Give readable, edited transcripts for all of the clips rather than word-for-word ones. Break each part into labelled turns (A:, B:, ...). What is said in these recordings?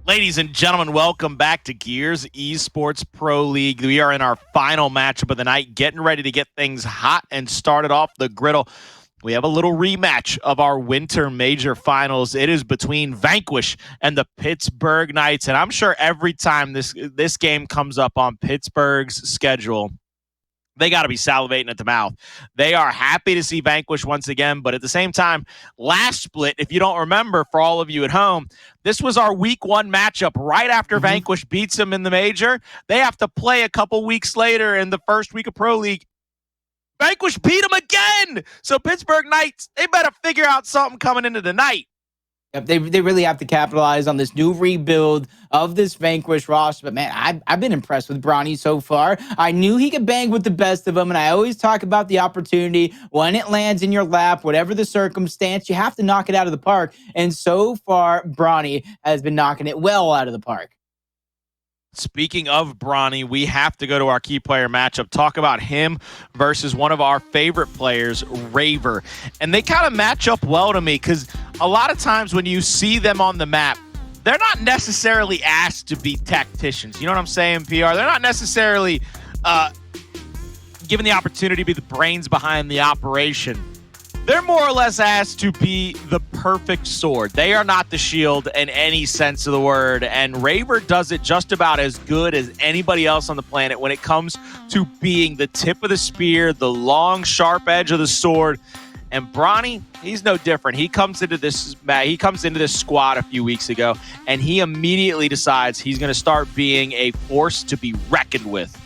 A: Ladies and gentlemen, welcome back to Gears Esports Pro League. We are in our final matchup of the night, getting ready to get things hot and started off the griddle. We have a little rematch of our winter major finals. It is between Vanquish and the Pittsburgh Knights, and I'm sure every time this game comes up on Pittsburgh's schedule, they got to be salivating at the mouth. They are happy to see Vanquish once again, but at the same time, last split, if you don't remember, for all of you at home, this was our week one matchup right after Vanquish beats them in the major. They have to play a couple weeks later in the first week of Pro League. Vanquish beat them again! So Pittsburgh Knights, they better figure out something coming into the night.
B: Yep, they really have to capitalize on this new rebuild of this Vanquish roster. But, man, I've been impressed with Bronny so far. I knew he could bang with the best of them, and I always talk about the opportunity. When it lands in your lap, whatever the circumstance, you have to knock it out of the park. And so far, Bronny has been knocking it well out of the park.
A: Speaking of Bronny, we have to go to our key player matchup, talk about him versus one of our favorite players, Raver. And they kind of match up well to me because a lot of times when you see them on the map, they're not necessarily asked to be tacticians. You know what I'm saying, PR? They're not necessarily given the opportunity to be the brains behind the operation. They're more or less asked to be the perfect sword. They are not the shield in any sense of the word, and Raver does it just about as good as anybody else on the planet when it comes to being the tip of the spear, the long, sharp edge of the sword. And Bronny, he's no different. He comes into this squad a few weeks ago, and he immediately decides he's going to start being a force to be reckoned with.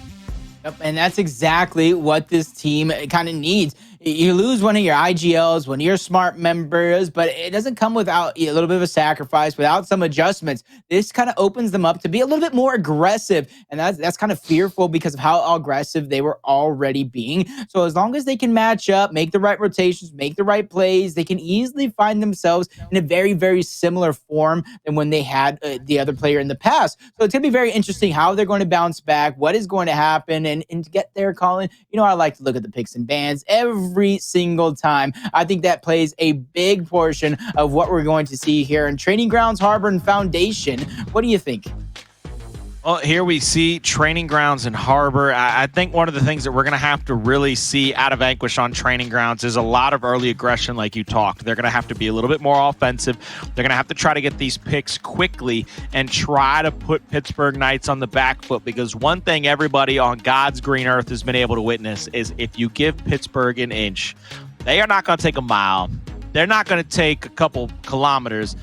B: Yep, and that's exactly what this team kind of needs. You lose one of your IGLs, one of your smart members, but it doesn't come without a little bit of a sacrifice, without some adjustments. This kind of opens them up to be a little bit more aggressive, and that's kind of fearful because of how aggressive they were already being. So as long as they can match up, make the right rotations, make the right plays, they can easily find themselves in a very, very similar form than when they had the other player in the past. So it's going to be very interesting how they're going to bounce back, what is going to happen, and to get there, Colin, I like to look at the picks and bans every single time. I think that plays a big portion of what we're going to see here in Training Grounds, Harbor, and Foundation. What do you think?
A: Well, here we see Training Grounds and Harbor. I think one of the things that we're going to have to really see out of Vanquish on Training Grounds is a lot of early aggression like you talked. They're going to have to be a little bit more offensive. They're going to have to try to get these picks quickly and try to put Pittsburgh Knights on the back foot, because one thing everybody on God's green earth has been able to witness is if you give Pittsburgh an inch, they are not going to take a mile. They're not going to take a couple kilometers.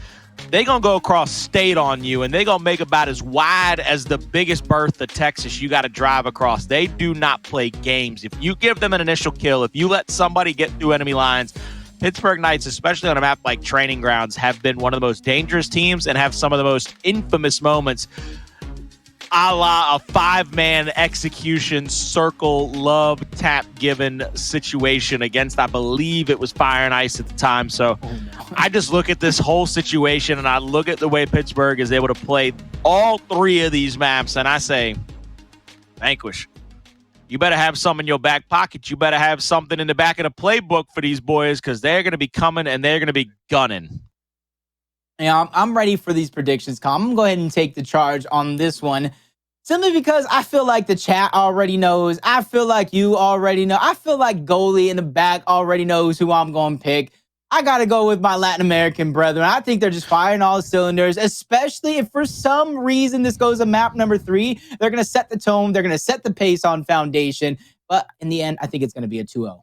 A: They're going to go across state on you, and they're going to make about as wide as the biggest berth of Texas you got to drive across. They do not play games. If you give them an initial kill, if you let somebody get through enemy lines, Pittsburgh Knights, especially on a map like Training Grounds, have been one of the most dangerous teams and have some of the most infamous moments, a la a five-man execution circle love tap given situation against, I believe it was Fire and Ice at the time. So I just look at this whole situation and I look at the way Pittsburgh is able to play all three of these maps, and I say, Vanquish, you better have some in your back pocket. You better have something in the back of the playbook for these boys, because they're going to be coming and they're going to be gunning.
B: Yeah, I'm ready for these predictions, Colin. I'm going to go ahead and take the charge on this one, simply because I feel like the chat already knows. I feel like you already know. I feel like goalie in the back already knows who I'm going to pick. I got to go with my Latin American brethren. I think they're just firing all cylinders, especially if for some reason this goes to map number 3. They're going to set the tone. They're going to set the pace on Foundation. But in the end, I think it's going to be a 2-0.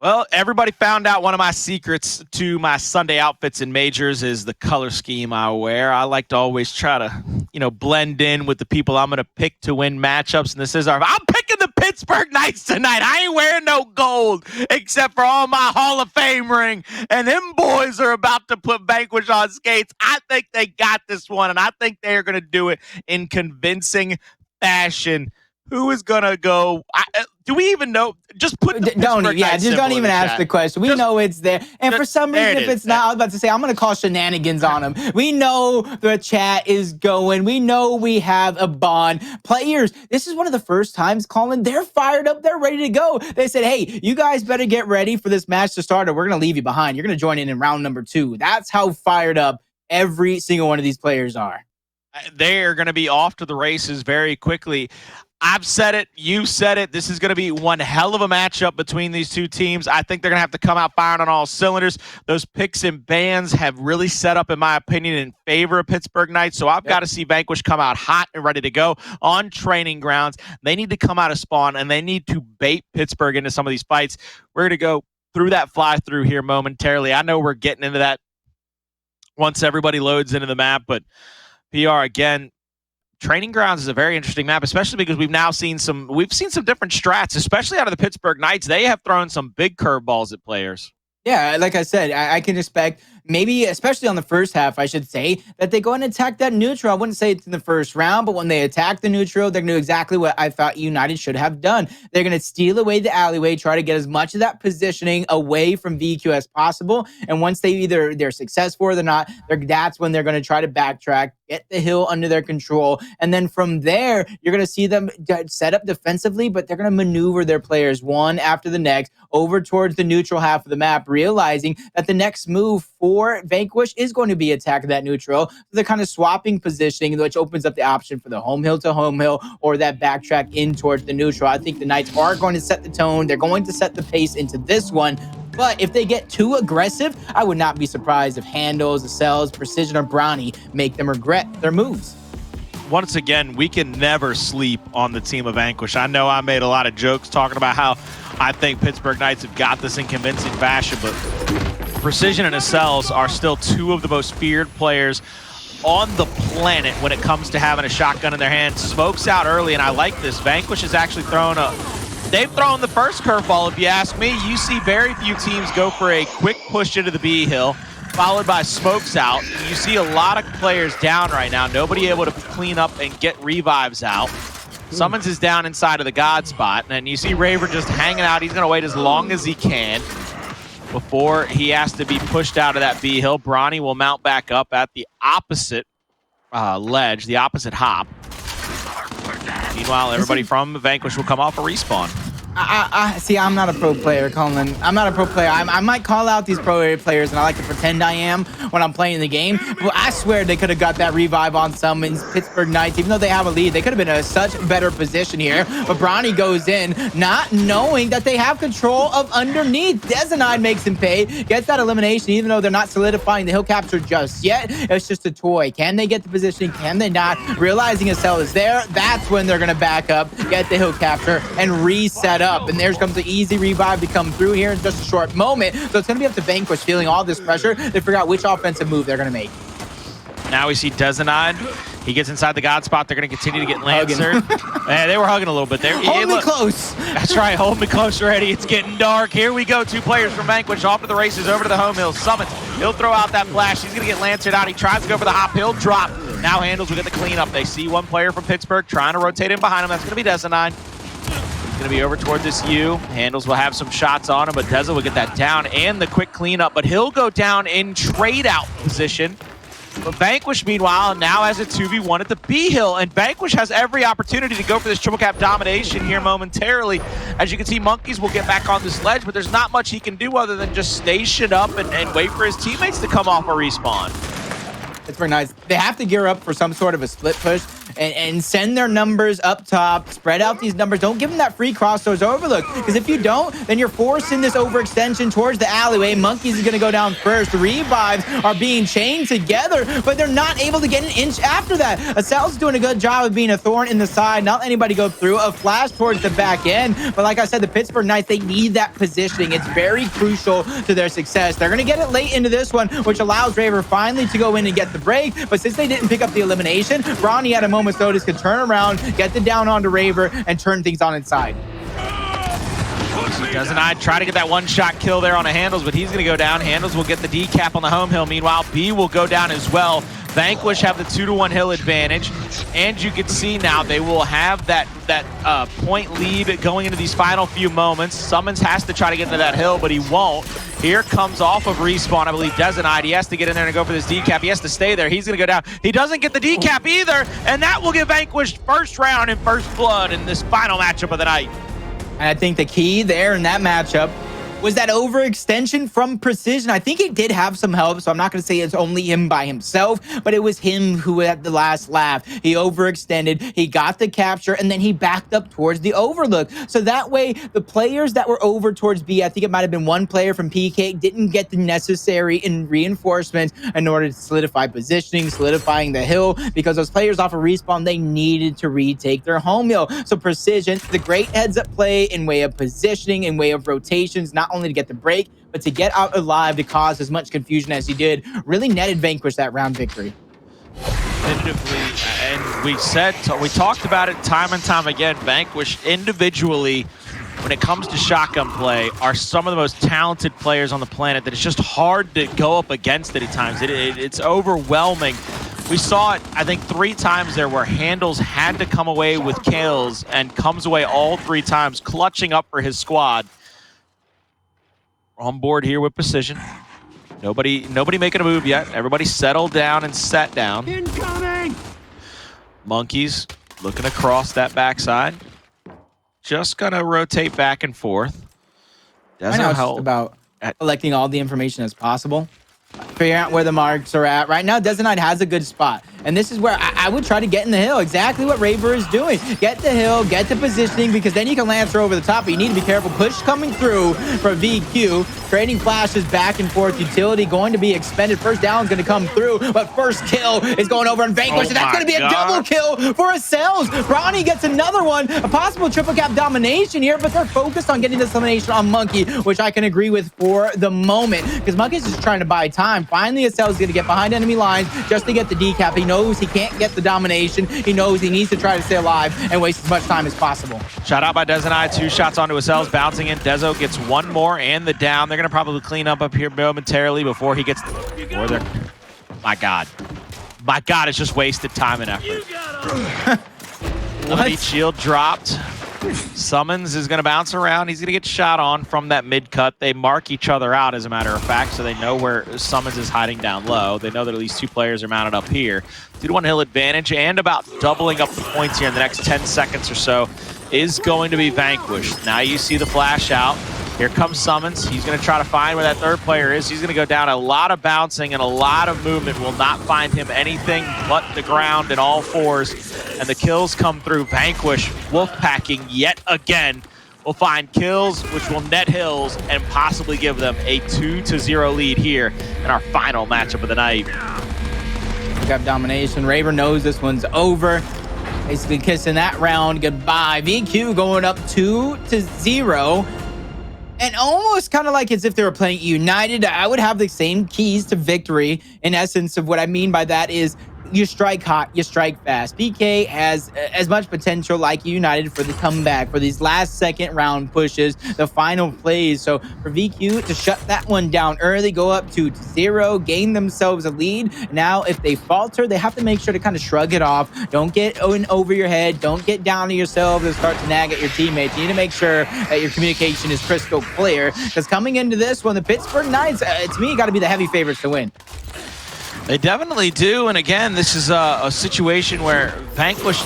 A: Well, everybody found out one of my secrets to my Sunday outfits in majors is the color scheme I wear. I like to always try to, blend in with the people I'm going to pick to win matchups. And this is I'm picking the Pittsburgh Knights tonight. I ain't wearing no gold except for all my Hall of Fame ring. And them boys are about to put Vanquish on skates. I think they got this one, and I think they are going to do it in convincing fashion. Who is going to go? Do we even know? Just put the
B: don't even ask the question. We know it's there. And for some reason, if it's not, I was about to say, I'm going to call shenanigans on them. We know the chat is going. We know we have a bond. Players, this is one of the first times, Colin, they're fired up. They're ready to go. They said, hey, you guys better get ready for this match to start, or we're going to leave you behind. You're going to join in round number 2. That's how fired up Every single one of these players are.
A: They're going to be off to the races very quickly. I've said it. You said it. This is going to be one hell of a matchup between these two teams. I think they're going to have to come out firing on all cylinders. Those picks and bans have really set up, in my opinion, in favor of Pittsburgh Knights. So I've got to see Vanquish come out hot and ready to go on training grounds. They need to come out of spawn, and they need to bait Pittsburgh into some of these fights. We're going to go through that fly-through here momentarily. I know we're getting into that once everybody loads into the map, but PR, again, Training Grounds is a very interesting map, especially because we've seen some different strats, especially out of the Pittsburgh Knights. They have thrown some big curveballs at players.
B: Yeah, like I said, I can expect maybe, especially on the first half, I should say, that they go and attack that neutral. I wouldn't say it's in the first round, but when they attack the neutral, they're going to do exactly what I thought United should have done. They're going to steal away the alleyway, try to get as much of that positioning away from VQ as possible. And once they're successful or they're not, that's when they're going to try to backtrack, get the hill under their control. And then from there, you're going to see them set up defensively, but they're going to maneuver their players one after the next over towards the neutral half of the map, realizing that the next move for Vanquish is going to be attack that neutral. So they're kind of swapping positioning, which opens up the option for the home hill to home hill or that backtrack in towards the neutral. I think the Knights are going to set the tone. They're going to set the pace into this one. But if they get too aggressive, I would not be surprised if Hndles, Acells, Precision, or Bronny make them regret their moves.
A: Once again, we can never sleep on the team of Vanquish. I know I made a lot of jokes talking about how I think Pittsburgh Knights have got this in convincing fashion, but Precision and Acells are still two of the most feared players on the planet when it comes to having a shotgun in their hand. Smokes out early, and I like this. Vanquish has actually they've thrown the first curveball, if you ask me. You see very few teams go for a quick push into the B hill, followed by smokes out. You see a lot of players down right now. Nobody able to clean up and get revives out. Sumuns is down inside of the God spot, and you see Raver just hanging out. He's going to wait as long as he can before he has to be pushed out of that B hill. Bronny will mount back up at the opposite ledge, the opposite hop. Meanwhile, everybody from Vanquish will come off a respawn.
B: See, I'm not a pro player, Colin. I'm not a pro player. I might call out these pro players, and I like to pretend I am when I'm playing the game. But I swear they could have got that revive on Sumuns. Pittsburgh Knights, even though they have a lead, they could have been in a such better position here. But Bronny goes in, not knowing that they have control of underneath. Dezonide makes him pay, gets that elimination, even though they're not solidifying the hill capture just yet. It's just a toy. Can they get the positioning? Can they not? Realizing Acells is there, that's when they're going to back up, get the hill capture, and reset up. And there comes the easy revive to come through here in just a short moment. So it's going to be up to Vanquish, feeling all this pressure to figure out which offensive move they're going to make.
A: Now we see Dezonide. He gets inside the God spot. They're going to continue to get Lancer. They were hugging a little bit there.
B: Hold me close.
A: That's right. Hold me close already. It's getting dark. Here we go. Two players from Vanquish off to the races, over to the home hill. Sumuns, he'll throw out that flash. He's going to get Lancered out. He tries to go for the hop. He'll drop. Now Hndles will get the cleanup. They see one player from Pittsburgh trying to rotate in behind him. That's going to be Dezonide. Going to be over toward this U. Hndles will have some shots on him, but Deza will get that down and the quick cleanup, but he'll go down in trade-out position. But Vanquish, meanwhile, now has a 2v1 at the B hill, and Vanquish has every opportunity to go for this triple cap domination here momentarily. As you can see, Monkyz will get back on this ledge, but there's not much he can do other than just station up and wait for his teammates to come off a respawn.
B: Pittsburgh Knights, they have to gear up for some sort of a split push and send their numbers up top, spread out these numbers. Don't give them that free crossroads overlook, because if you don't, then you're forcing this overextension towards the alleyway. Monkyz is going to go down first. The revives are being chained together, but they're not able to get an inch after that. Acells is doing a good job of being a thorn in the side, not letting anybody go through. A flash towards the back end, but like I said, the Pittsburgh Knights, they need that positioning. It's very crucial to their success. They're going to get it late into this one, which allows Raver finally to go in and get the break, but since they didn't pick up the elimination, Bronny at a moment's notice could turn around, get the down onto Raver, and turn things on inside.
A: Dezonide try to get that one-shot kill there on a Hndles, but he's going to go down. Hndles will get the decap on the home hill. Meanwhile, B will go down as well. Vanquish have the 2-1 hill advantage, and you can see now they will have that point lead going into these final few moments. Sumuns has to try to get into that hill, but he won't. Here comes off of respawn, I believe, Dezonide. He has to get in there and go for this decap. He has to stay there. He's going to go down. He doesn't get the decap either, and that will give Vanquish first round and first blood in this final matchup of the night.
B: And I think the key there in that matchup Was that overextension from Precision? I think he did have some help, so I'm not going to say it's only him by himself, but it was him who had the last laugh. He overextended, he got the capture, and then he backed up towards the overlook. So that way, the players that were over towards B, I think it might have been one player from PK, didn't get the necessary reinforcements in order to solidify positioning, solidifying the hill, because those players off of respawn, they needed to retake their home hill. So Precision, the great heads-up play in way of positioning, in way of rotations, not only to get the break, but to get out alive to cause as much confusion as he did, really netted Vanquish that round victory.
A: Definitively, and we talked about it time and time again, Vanquish individually, when it comes to shotgun play, are some of the most talented players on the planet that it's just hard to go up against it at times. It's overwhelming. We saw it, I think, 3 times there where Hndles had to come away with kills and comes away all 3 times, clutching up for his squad. On board here with Precision. Nobody making a move yet. Everybody settled down and sat down.
C: Incoming!
A: Monkyz looking across that backside. Just gonna rotate back and forth.
B: Right now it's just about collecting all the information as possible. Figure out where the marks are at. Right now, Dezonide has a good spot. And this is where I would try to get in the hill. Exactly what Raver is doing. Get the hill, get the positioning, because then you can Lancer over the top, but you need to be careful. Push coming through for VQ. Trading flashes back and forth. Utility going to be expended. First down is going to come through, but first kill is going over on Vanquish, and that's going to be a double kill for Acells. Bronny gets another one. A possible triple cap domination here, but they're focused on getting this elimination on Monkyz, which I can agree with for the moment, because Monkyz is trying to buy time. Finally, Acells is going to get behind enemy lines just to get the decap. He knows he can't get the domination. He knows he needs to try to stay alive and waste as much time as possible.
A: Shot out by Dezonide. 2 shots onto Acells, bouncing in. Dezo gets 1 more and the down. They're going to probably clean up here momentarily before he gets... My God. My God, it's just wasted time and effort. Eliminate shield dropped. Sumuns is going to bounce around. He's going to get shot on from that mid-cut. They mark each other out, as a matter of fact, so they know where Sumuns is hiding down low. They know that at least 2 players are mounted up here. 2-to-1 hill advantage, and about doubling up the points here in the next 10 seconds or so is going to be Vanquish. Now you see the flash out. Here comes Sumuns. He's going to try to find where that 3rd player is. He's going to go down. A lot of bouncing and a lot of movement will not find him anything but the ground in all 4s. And the kills come through. Vanquish wolfpacking yet again will find kills, which will net hills and possibly give them a 2-0 lead here in our final matchup of the night.
B: We got domination. Raver knows this one's over. Basically kissing that round goodbye. VQ going up 2-0. And almost kind of like as if they were playing United. I would have the same keys to victory. In essence, of what I mean by that is you strike hot, you strike fast. PK has as much potential like United for the comeback, for these last second round pushes, the final plays. So for VQ to shut that one down early, go up 2-0, gain themselves a lead. Now, if they falter, they have to make sure to kind of shrug it off. Don't get in over your head. Don't get down to yourself and start to nag at your teammates. You need to make sure that your communication is crystal clear, because coming into this one, the Pittsburgh Knights, to me, got to be the heavy favorites to win.
A: They definitely do, and again, this is a situation where Vanquish,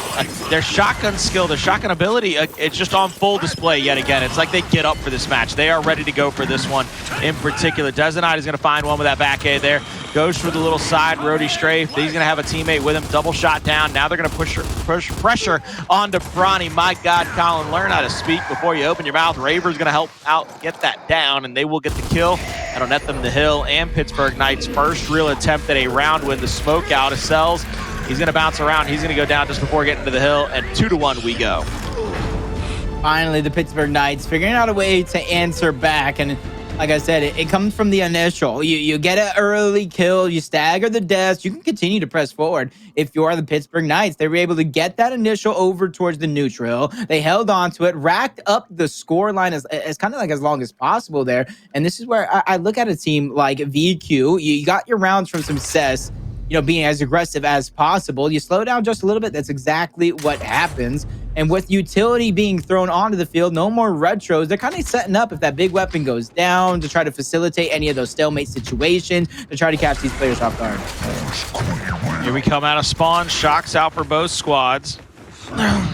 A: their shotgun skill, their shotgun ability, it's just on full display yet again. It's like they get up for this match. They are ready to go for this one in particular. Dezonide is going to find one with that back A there. Goes for the little side roadie strafe. He's going to have a teammate with him, double shot down. Now they're going to push pressure onto Bronny. My God, Colin, learn how to speak before you open your mouth. Raver's going to help out get that down, and they will get the kill. That'll net them the hill, and Pittsburgh Knights' first real attempt at a round with the smoke out. Acells, he's going to bounce around. He's going to go down just before getting to the hill, and 2-1 we go.
B: Finally, the Pittsburgh Knights figuring out a way to answer back, and like I said, it comes from the initial. You get an early kill, you stagger the deaths, you can continue to press forward. If you are the Pittsburgh Knights, they were able to get that initial over towards the neutral. They held on to it, racked up the score line as kind of like as long as possible there. And this is where I look at a team like VQ. You got your rounds from some cess, you know, being as aggressive as possible. You slow down just a little bit. That's exactly what happens. And with utility being thrown onto the field, no more retros. They're kind of setting up if that big weapon goes down to try to facilitate any of those stalemate situations, to try to catch these players off guard.
A: Here we come out of spawn. Shocks out for both squads. It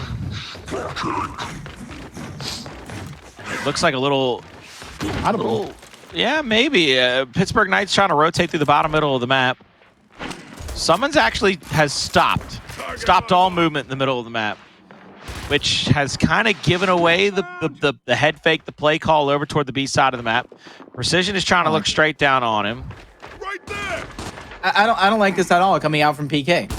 A: looks like a little
B: Audible.
A: Yeah, maybe. Pittsburgh Knights trying to rotate through the bottom middle of the map. Sumuns actually has stopped all movement in the middle of the map, which has kind of given away the head fake, the play call over toward the B side of the map. Precision is trying to look straight down on him.
C: Right there.
B: I don't like this at all coming out from PK.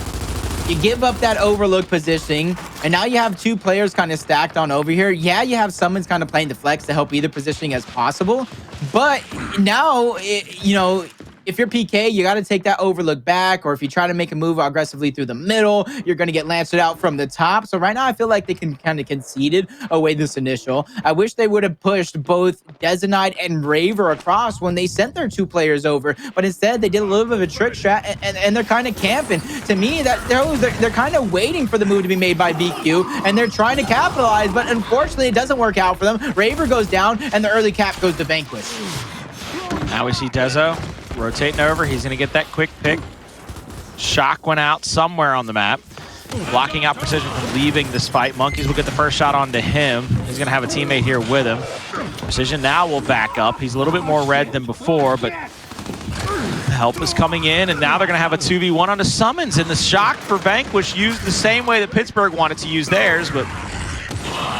B: You give up that overlook positioning, and now you have two players kind of stacked on over here. Yeah, you have Sumuns kind of playing the flex to help either positioning as possible, but now, you know, if you're PK, you got to take that overlook back, or if you try to make a move aggressively through the middle, you're going to get lanced out from the top. So right now, I feel like they can kind of conceded away this initial. I wish they would have pushed both Dezonide and Raver across when they sent their two players over, but instead they did a little bit of a trick strat, and they're kind of camping. To me, that they're kind of waiting for the move to be made by VQ, and they're trying to capitalize, but unfortunately, it doesn't work out for them. Raver goes down, and the early cap goes to Vanquish.
A: Now we see Dezo rotating over. He's going to get that quick pick. Shock went out somewhere on the map, blocking out Precision from leaving this fight. Monkyz will get the first shot onto him. He's going to have a teammate here with him. Precision now will back up. He's a little bit more red than before, but help is coming in, and now they're going to have a 2v1 on the Sumuns, and the Shock for Vanquish used the same way that Pittsburgh wanted to use theirs, but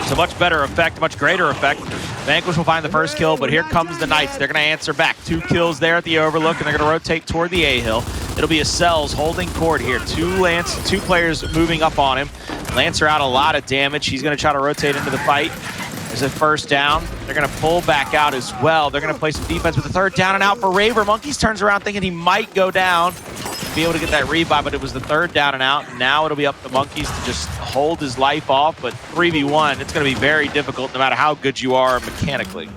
A: it's a much better effect, much greater effect. Vanquish will find the first kill, but here comes the Knights. They're going to answer back. 2 kills there at the overlook, and they're going to rotate toward the A-hill. It'll be Acells holding court here. Two players moving up on him. Lancer out a lot of damage. He's going to try to rotate into the fight. There's a first down. They're going to pull back out as well. They're going to play some defense with the third down and out for Raver. Monkyz turns around thinking he might go down, be able to get that revive, but it was the third down and out. Now it'll be up to Monkyz to just hold his life off, but 3v1, it's going to be very difficult no matter how good you are mechanically.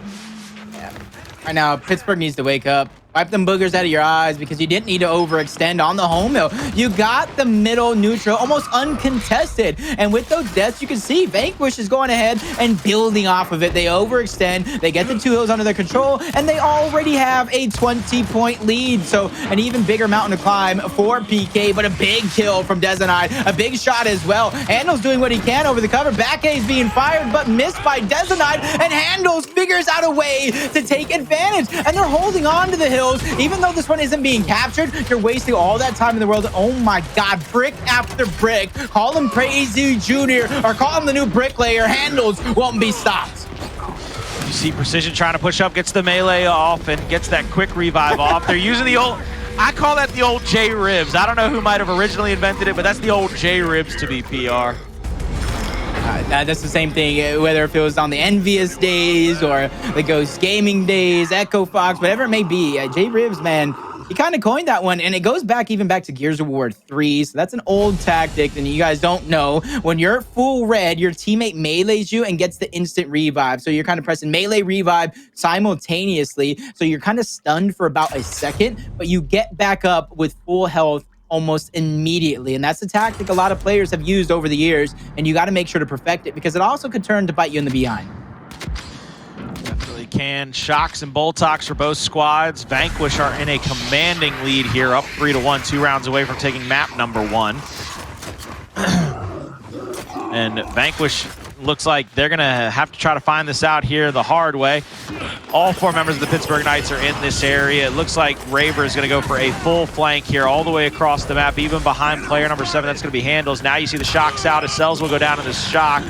B: Yeah. Right now, Pittsburgh needs to wake up. Wipe them boogers out of your eyes, because you didn't need to overextend on the home hill. You got the middle neutral almost uncontested. And with those deaths, you can see Vanquish is going ahead and building off of it. They overextend, they get the 2 hills under their control, and they already have a 20-point lead. So an even bigger mountain to climb for PK, but a big kill from Dezonide. A big shot as well. Hndles doing what he can over the cover. Back A is being fired, but missed by Dezonide, and Hndles figures out a way to take advantage. And they're holding on to the hill. Even though this one isn't being captured, you're wasting all that time in the world. Oh my God, brick after brick. Call him Crazy Jr. or call him the new bricklayer. Hndles won't be stopped.
A: You see Precision trying to push up, gets the melee off, and gets that quick revive off. They're using the old, I call that the old J-Ribs. I don't know who might have originally invented it, but that's the old J-Ribs to be PR.
B: That's the same thing, whether if it was on the Envious days or the Ghost Gaming days, Echo Fox, whatever it may be. J-Ribs, man, he kind of coined that one, and it goes back even back to Gears of War 3, so that's an old tactic, and you guys don't know. When you're full red, your teammate melees you and gets the instant revive, so you're kind of pressing melee revive simultaneously, so you're kind of stunned for about a second, but you get back up with full health almost immediately, and that's a tactic a lot of players have used over the years, and you got to make sure to perfect it, because it also could turn to bite you in the behind.
A: Definitely can. Shocks and Boltox for both squads. Vanquish are in a commanding lead here, up 3-1, 2 rounds away from taking map number 1. And Vanquish looks like they're going to have to try to find this out here the hard way. All 4 members of the Pittsburgh Knights are in this area. It looks like Raver is going to go for a full flank here all the way across the map, even behind player number 7. That's going to be Hndles. Now you see the Shocks out. Acells will go down in the Shock.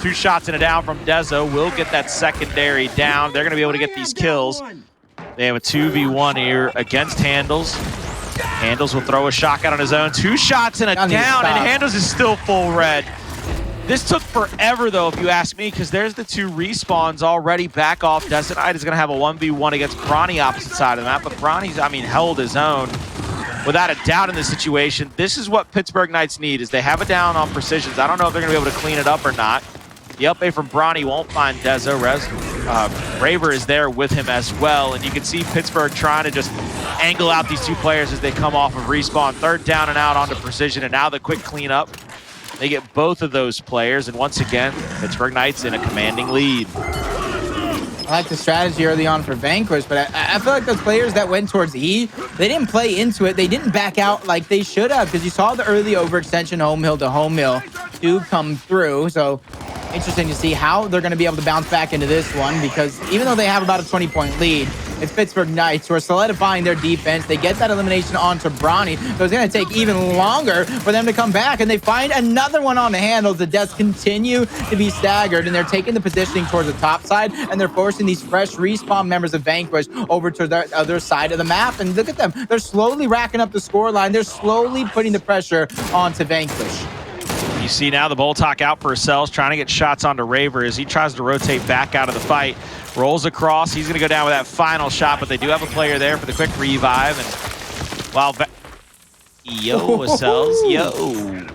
A: 2 shots and a down from Dezo. Will get that secondary down. They're going to be able to get these kills. They have a 2v1 here against Hndles. Hndles will throw a Shock out on his own. 2 shots and a down, and Hndles is still full red. This took forever, though, if you ask me, because there's the 2 respawns already back off. Dezonide is going to have a 1v1 against Bronny opposite side of the map, but Bronny's, I mean, held his own without a doubt in this situation. This is what Pittsburgh Knights need, is they have a down on precisions. I don't know if they're going to be able to clean it up or not. The up A from Bronny won't find Dezo. Raver is there with him as well, and you can see Pittsburgh trying to just angle out these 2 players as they come off of respawn. 3rd down and out onto precision, and now the quick cleanup. They get both of those players, and once again, Pittsburgh Knights in a commanding lead.
B: I like the strategy early on for Vanquish, but I feel like those players that went towards E, they didn't play into it. They didn't back out like they should have, because you saw the early overextension home hill to home hill do come through. So Interesting to see how they're going to be able to bounce back into this one, because even though they have about a 20-point lead, it's Pittsburgh Knights who are solidifying their defense. They get that elimination onto Bronny, so it's going to take even longer for them to come back, and they find another one on the Hndles. The Deaths continue to be staggered, and they're taking the positioning towards the top side, and they're forcing these fresh respawn members of Vanquish over to the other side of the map. And look at them. They're slowly racking up the scoreline. They're slowly putting the pressure onto Vanquish.
A: You see now the Boltok out for Acells, trying to get shots onto Raver as he tries to rotate back out of the fight. Rolls across. He's going to go down with that final shot, but they do have a player there for the quick revive. And while yo, Acells, yo.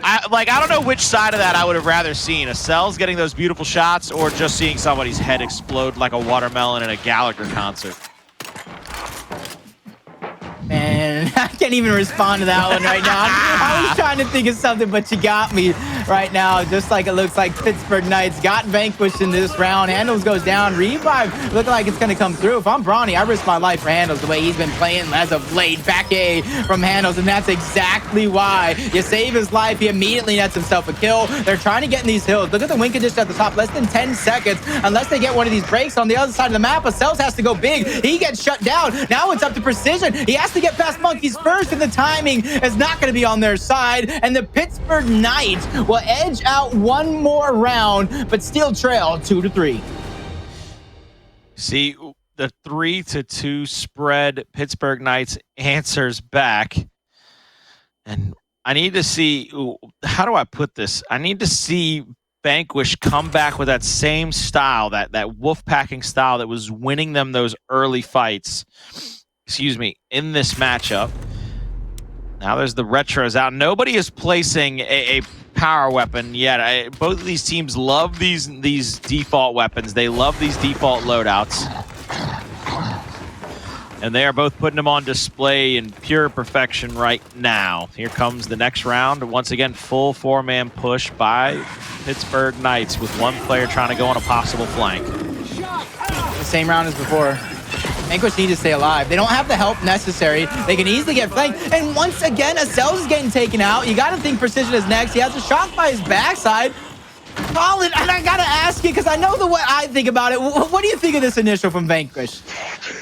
A: I don't know which side of that I would have rather seen. Acells getting those beautiful shots or just seeing somebody's head explode like a watermelon in a Gallagher concert.
B: Man, I can't even respond to that one right now. I was trying to think of something, but you got me right now. Just like it looks like Pittsburgh Knights got vanquished in this round. Hndles goes down. Revive looking like it's going to come through. If I'm Bronny, I risk my life for Hndles the way he's been playing as of late. Back A from Hndles, and that's exactly why. You save his life, he immediately nets himself a kill. They're trying to get in these hills. Look at the win condition at the top. Less than 10 seconds. Unless they get one of these breaks on the other side of the map, Acells has to go big. He gets shut down. Now it's up to Precision. He has to get past Monkyz first, and the timing is not going to be on their side. And the Pittsburgh Knights will edge out one more round, but still trail 2-3.
A: See, the 3-2 spread, Pittsburgh Knights answers back. And I need to see, how do I put this? I need to see Vanquish come back with that same style, that wolf packing style that was winning them those early fights. Excuse me, in this matchup. Now there's the retros out. Nobody is placing a power weapon yet. Both of these teams love these default weapons. They love these default loadouts. And they are both putting them on display in pure perfection right now. Here comes the next round. Once again, full four-man push by Pittsburgh Knights with one player trying to go on a possible flank.
B: The same round as before. Vanquish need to stay alive. They don't have the help necessary. They can easily get flanked. And once again, Acells is getting taken out. You got to think Precision is next. He has a shot by his backside. Colin, and I got to ask you, because I know the way I think about it. What do you think of this initial from Vanquish?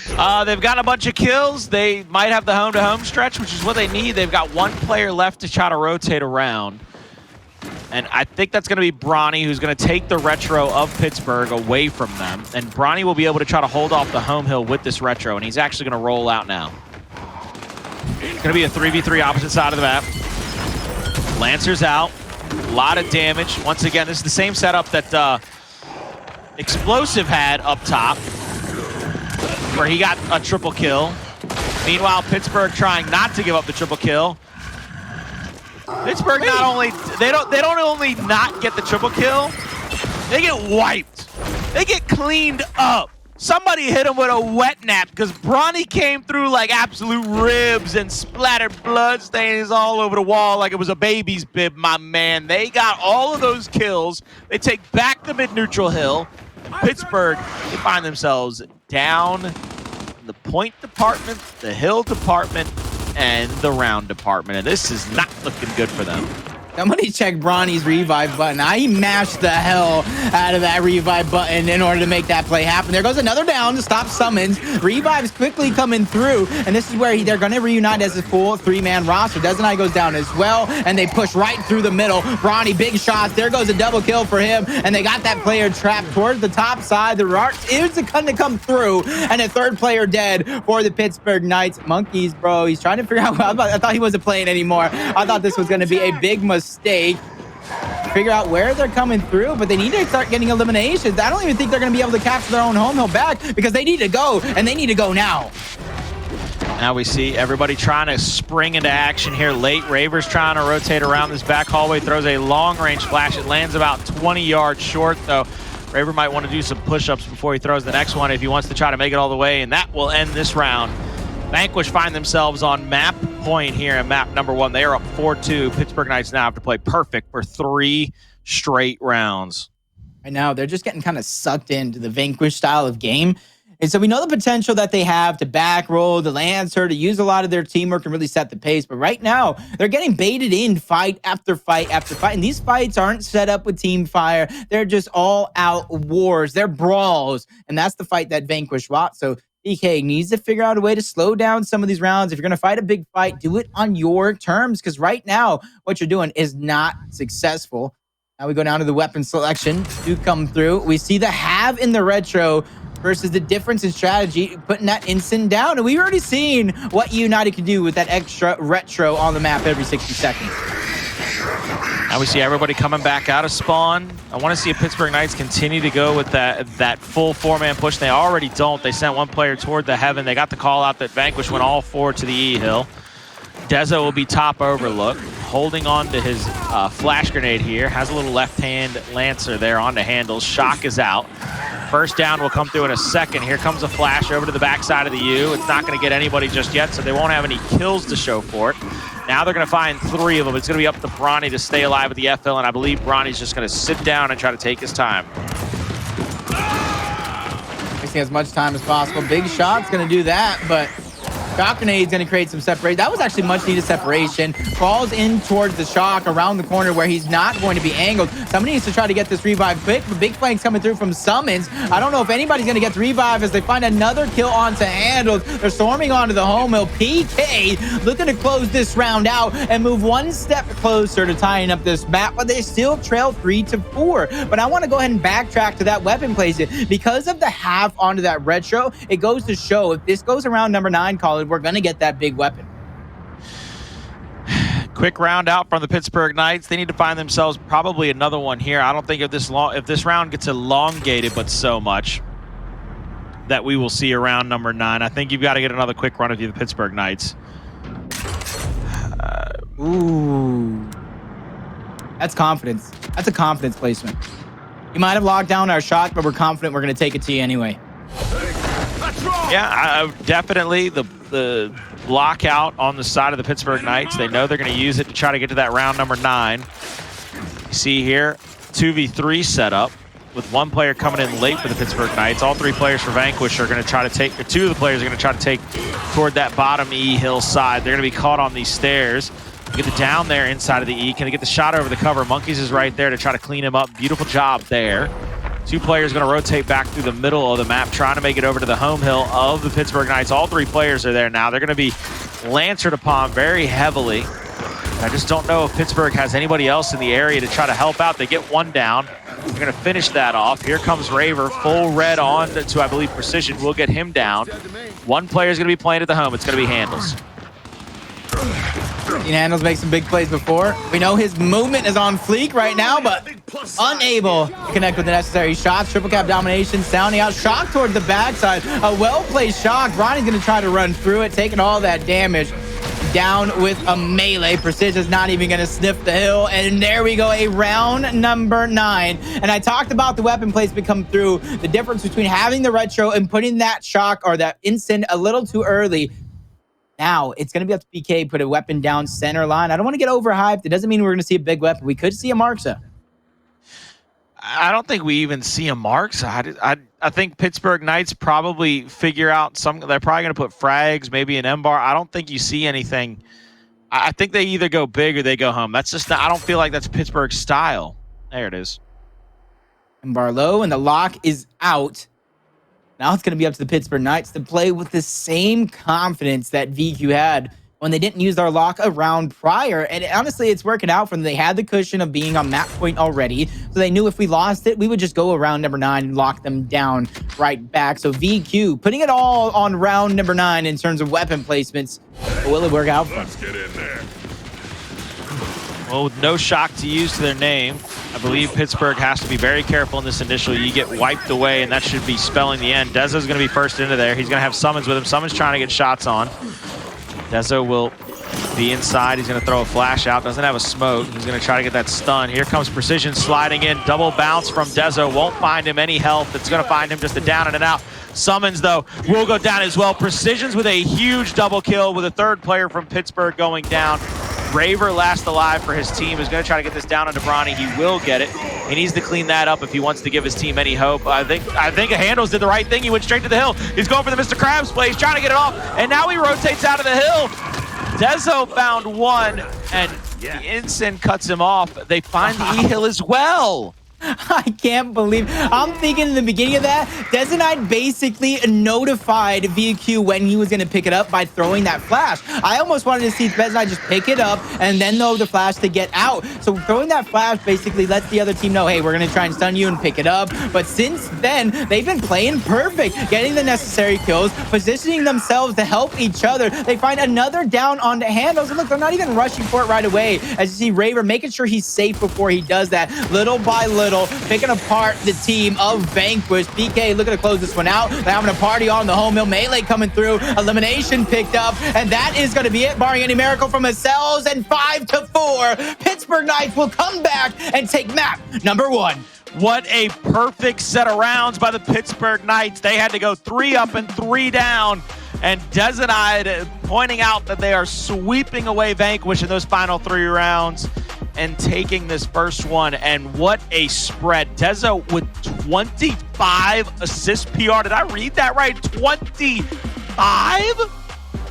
A: They've got a bunch of kills. They might have the home-to-home stretch, which is what they need. They've got one player left to try to rotate around. And I think that's going to be Bronny, who's going to take the retro of Pittsburgh away from them. And Bronny will be able to try to hold off the home hill with this retro, and he's actually going to roll out now. It's going to be a 3v3 opposite side of the map. Lancer's out. A lot of damage. Once again, this is the same setup that Explosive had up top, where he got a triple kill. Meanwhile, Pittsburgh trying not to give up the triple kill. Pittsburgh not only they don't only not get the triple kill, they get wiped. They get cleaned up. Somebody hit him with a wet nap because Bronny came through like absolute ribs and splattered blood stains all over the wall like it was a baby's bib, my man. They got all of those kills. They take back the mid-neutral hill. Pittsburgh, they find themselves down in the point department, the hill department, and the round department, and this is not looking good for them.
B: Somebody check Bronny's revive button. I mashed the hell out of that revive button in order to make that play happen. There goes another down to stop Sumuns. Revive's quickly coming through, and this is where they're going to reunite as a full three-man roster. Dezonide goes down as well, and they push right through the middle. Bronny, big shots. There goes a double kill for him, and they got that player trapped towards the top side. The Rart is going to come through, and a third player dead for the Pittsburgh Knights. Monkyz, bro, he's trying to figure out. I thought he wasn't playing anymore. I thought this was going to be a big mistake. Figure out where they're coming through, but they need to start getting eliminations. I don't even think they're going to be able to capture their own home hill back because they need to go, and they need to go now.
A: Now we see everybody trying to spring into action here late. Raver's trying to rotate around this back hallway, throws a long-range flash. It lands about 20 yards short, though. Raver might want to do some push-ups before he throws the next one if he wants to try to make it all the way, and that will end this round. Vanquish find themselves on map point here in map number 1. They are up 4-2. Pittsburgh Knights now have to play perfect for 3 straight rounds.
B: Right now, they're just getting kind of sucked into the Vanquish style of game. And so we know the potential that they have to back roll, the Lancer, to use a lot of their teamwork and really set the pace. But right now, they're getting baited in fight after fight after fight. And these fights aren't set up with team fire. They're just all out wars. They're brawls. And that's the fight that Vanquish wants. So DK needs to figure out a way to slow down some of these rounds. If you're going to fight a big fight, do it on your terms. Because right now, what you're doing is not successful. Now we go down to the weapon selection. Do come through. We see the have in the retro versus the difference in strategy, putting that instant down. And we've already seen what United can do with that extra retro on the map every 60 seconds.
A: Now we see everybody coming back out of spawn. I want to see if Pittsburgh Knights continue to go with that full 4-man push. They already don't. They sent one player toward the heaven. They got the call out that Vanquish went all 4 to the E-Hill. Dezo will be top overlook, holding on to his flash grenade here. Has a little left-hand Lancer there on the Hndles. Shock is out. First down will come through in a second. Here comes a flash over to the backside of the U. It's not going to get anybody just yet, so they won't have any kills to show for it. Now they're going to find 3 of them. It's going to be up to Bronny to stay alive with the FL, and I believe Bronny's just going to sit down and try to take his time.
B: Wasting as much time as possible. Big shot's going to do that, but Shock Grenade's going to create some separation. That was actually much needed separation. Falls in towards the Shock around the corner where he's not going to be angled. Somebody needs to try to get this revive quick. The big flank's coming through from Sumuns. I don't know if anybody's going to get the revive as they find another kill onto Hndles. They're storming onto the home hill. PK looking to close this round out and move one step closer to tying up this map, but they still trail 3-4. But I want to go ahead and backtrack to that weapon placement. Because of the half onto that retro, it goes to show if this goes around number 9, Colin, we're going to get that big weapon.
A: Quick round out from the Pittsburgh Knights. They need to find themselves probably another one here. I don't think if this round gets elongated, but so much that we will see around number 9. I think you've got to get another quick run if you're the Pittsburgh Knights.
B: Ooh. That's confidence. That's a confidence placement. You might have locked down our shot, but we're confident we're going to take it to you anyway.
A: Yeah, definitely the lockout on the side of the Pittsburgh Knights. They know they're going to use it to try to get to that round number 9. You see here, 2v3 setup with one player coming in late for the Pittsburgh Knights. All 3 players for Vanquish are going to try to take, or 2 of the players are going to try to take toward that bottom E hill side. They're going to be caught on these stairs. Get the down there inside of the E. Can they get the shot over the cover? Monkyz is right there to try to clean him up. Beautiful job there. 2 players going to rotate back through the middle of the map, trying to make it over to the home hill of the Pittsburgh Knights. All 3 players are there now. They're going to be lancered upon very heavily. I just don't know if Pittsburgh has anybody else in the area to try to help out. They get 1 down. They're going to finish that off. Here comes Raver, full red on to, I believe, Precision. We'll get him down. 1 player is going to be playing at the home. It's going to be Hndles.
B: Hndles makes some big plays before. We know his movement is on fleek right now, but unable to connect with the necessary shots. Triple cap domination, sounding out. Shock towards the backside. A well-placed Shock. Bronny's going to try to run through it, taking all that damage. Down with a melee. Precision's not even going to sniff the hill. And there we go, a round number 9. And I talked about the weapon placement come through. The difference between having the retro and putting that Shock or that instant a little too early. Now, it's going to be up to PK, put a weapon down center line. I don't want to get overhyped. It doesn't mean we're going to see a big weapon. We could see a Markza.
A: I don't think we even see a Markza. I think Pittsburgh Knights probably figure out some. They're probably going to put frags, maybe an M-bar. I don't think you see anything. I think they either go big or they go home. That's just, I don't feel like that's Pittsburgh's style. There it is.
B: M-bar low, and the lock is out. Now it's going to be up to the Pittsburgh Knights to play with the same confidence that VQ had when they didn't use their lock a round prior. And honestly, it's working out for them. They had the cushion of being on map point already, so they knew if we lost it, we would just go around number 9 and lock them down right back. So VQ putting it all on round number 9 in terms of weapon placements. But will it work out for them?
C: Let's get in there.
A: Well, with no shock to use to their name, I believe Pittsburgh has to be very careful in this initial. You get wiped away, and that should be spelling the end. Dezo's going to be first into there. He's going to have Sumuns with him. Sumuns trying to get shots on. Dezo will be inside. He's going to throw a flash out. Doesn't have a smoke. He's going to try to get that stun. Here comes Precision sliding in. Double bounce from Dezo. Won't find him any health. It's going to find him just a down and an out. Sumuns, though, will go down as well. Precision's with a huge double kill with a 3rd player from Pittsburgh going down. Raver, last alive for his team, is going to try to get this down into Bronny. He will get it. He needs to clean that up if he wants to give his team any hope. I think Hndles did the right thing. He went straight to the hill. He's going for the Mr. Krabs play. He's trying to get it off, and now he rotates out of the hill. Dezo found one, and the Ensign cuts him off. They find the E-Hill as well.
B: I can't believe. I'm thinking in the beginning of that, Dezonide basically notified VQ when he was going to pick it up by throwing that flash. I almost wanted to see Dezonide just pick it up and then throw the flash to get out. So throwing that flash basically lets the other team know, hey, we're going to try and stun you and pick it up. But since then, they've been playing perfect, getting the necessary kills, positioning themselves to help each other. They find another down on the Hndles. And look, they're not even rushing for it right away. As you see, Raver making sure he's safe before he does that, little by little, picking apart the team of Vanquish. PK looking to close this one out. They're having a party on the home hill. Melee coming through. Elimination picked up. And that is going to be it, barring any miracle from Acells. And 5-4. Pittsburgh Knights will come back and take map number 1.
A: What a perfect set of rounds by the Pittsburgh Knights. They had to go 3 up and 3 down. And Dezonide pointing out that they are sweeping away Vanquish in those final 3 rounds and taking this first one. And what a spread. Dezo with 25 assist PR. Did I read that right? 25?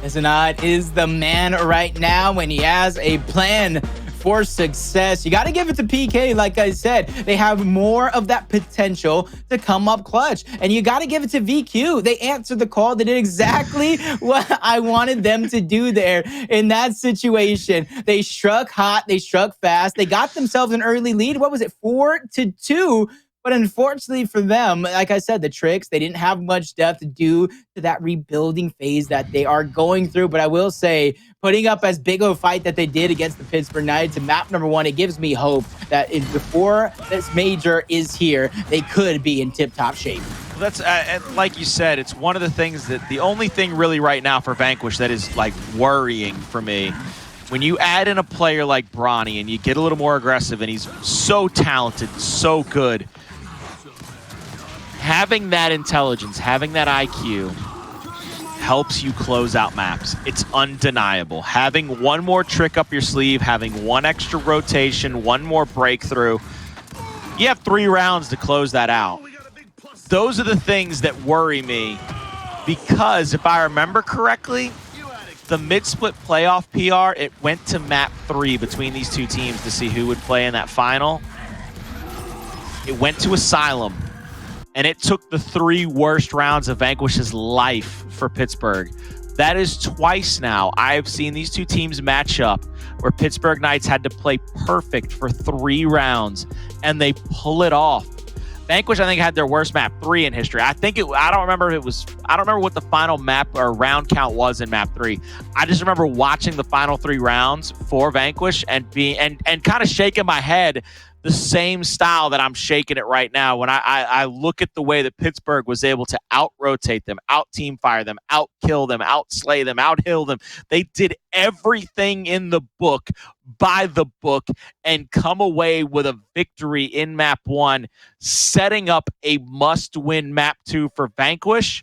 B: Dezonide is the man right now when he has a plan for success. You got to give it to PK. Like I said, they have more of that potential to come up clutch, and you got to give it to VQ. They answered the call. They did exactly what I wanted them to do there in that situation. They struck hot. They struck fast. They got themselves an early lead. What was it? 4-2. But unfortunately for them, like I said, the tricks, they didn't have much depth due to that rebuilding phase that they are going through. But I will say, putting up as big of a fight that they did against the Pittsburgh Knights in map number 1, it gives me hope that before this major is here, they could be in tip-top shape.
A: That's like you said, it's one of the things that the only thing really right now for Vanquish that is like worrying for me. When you add in a player like Bronny and you get a little more aggressive and he's so talented, so good, having that intelligence, having that IQ helps you close out maps. It's undeniable. Having one more trick up your sleeve, having one extra rotation, one more breakthrough, you have 3 rounds to close that out. Those are the things that worry me because if I remember correctly, the mid-split playoff PR, it went to map 3 between these two teams to see who would play in that final. It went to Asylum. And it took the 3 worst rounds of Vanquish's life for Pittsburgh. That is twice now I've seen these two teams match up where Pittsburgh Knights had to play perfect for 3 rounds, and they pull it off. Vanquish, I think, had their worst map 3 in history. I don't remember what the final map or round count was in map 3. I just remember watching the final 3 rounds for Vanquish and kind of shaking my head the same style that I'm shaking it right now when I look at the way that Pittsburgh was able to out-rotate them, out-team-fire them, out-kill them, out-slay them, out-hill them. They did everything in the book, by the book, and come away with a victory in map 1, setting up a must-win map 2 for Vanquish,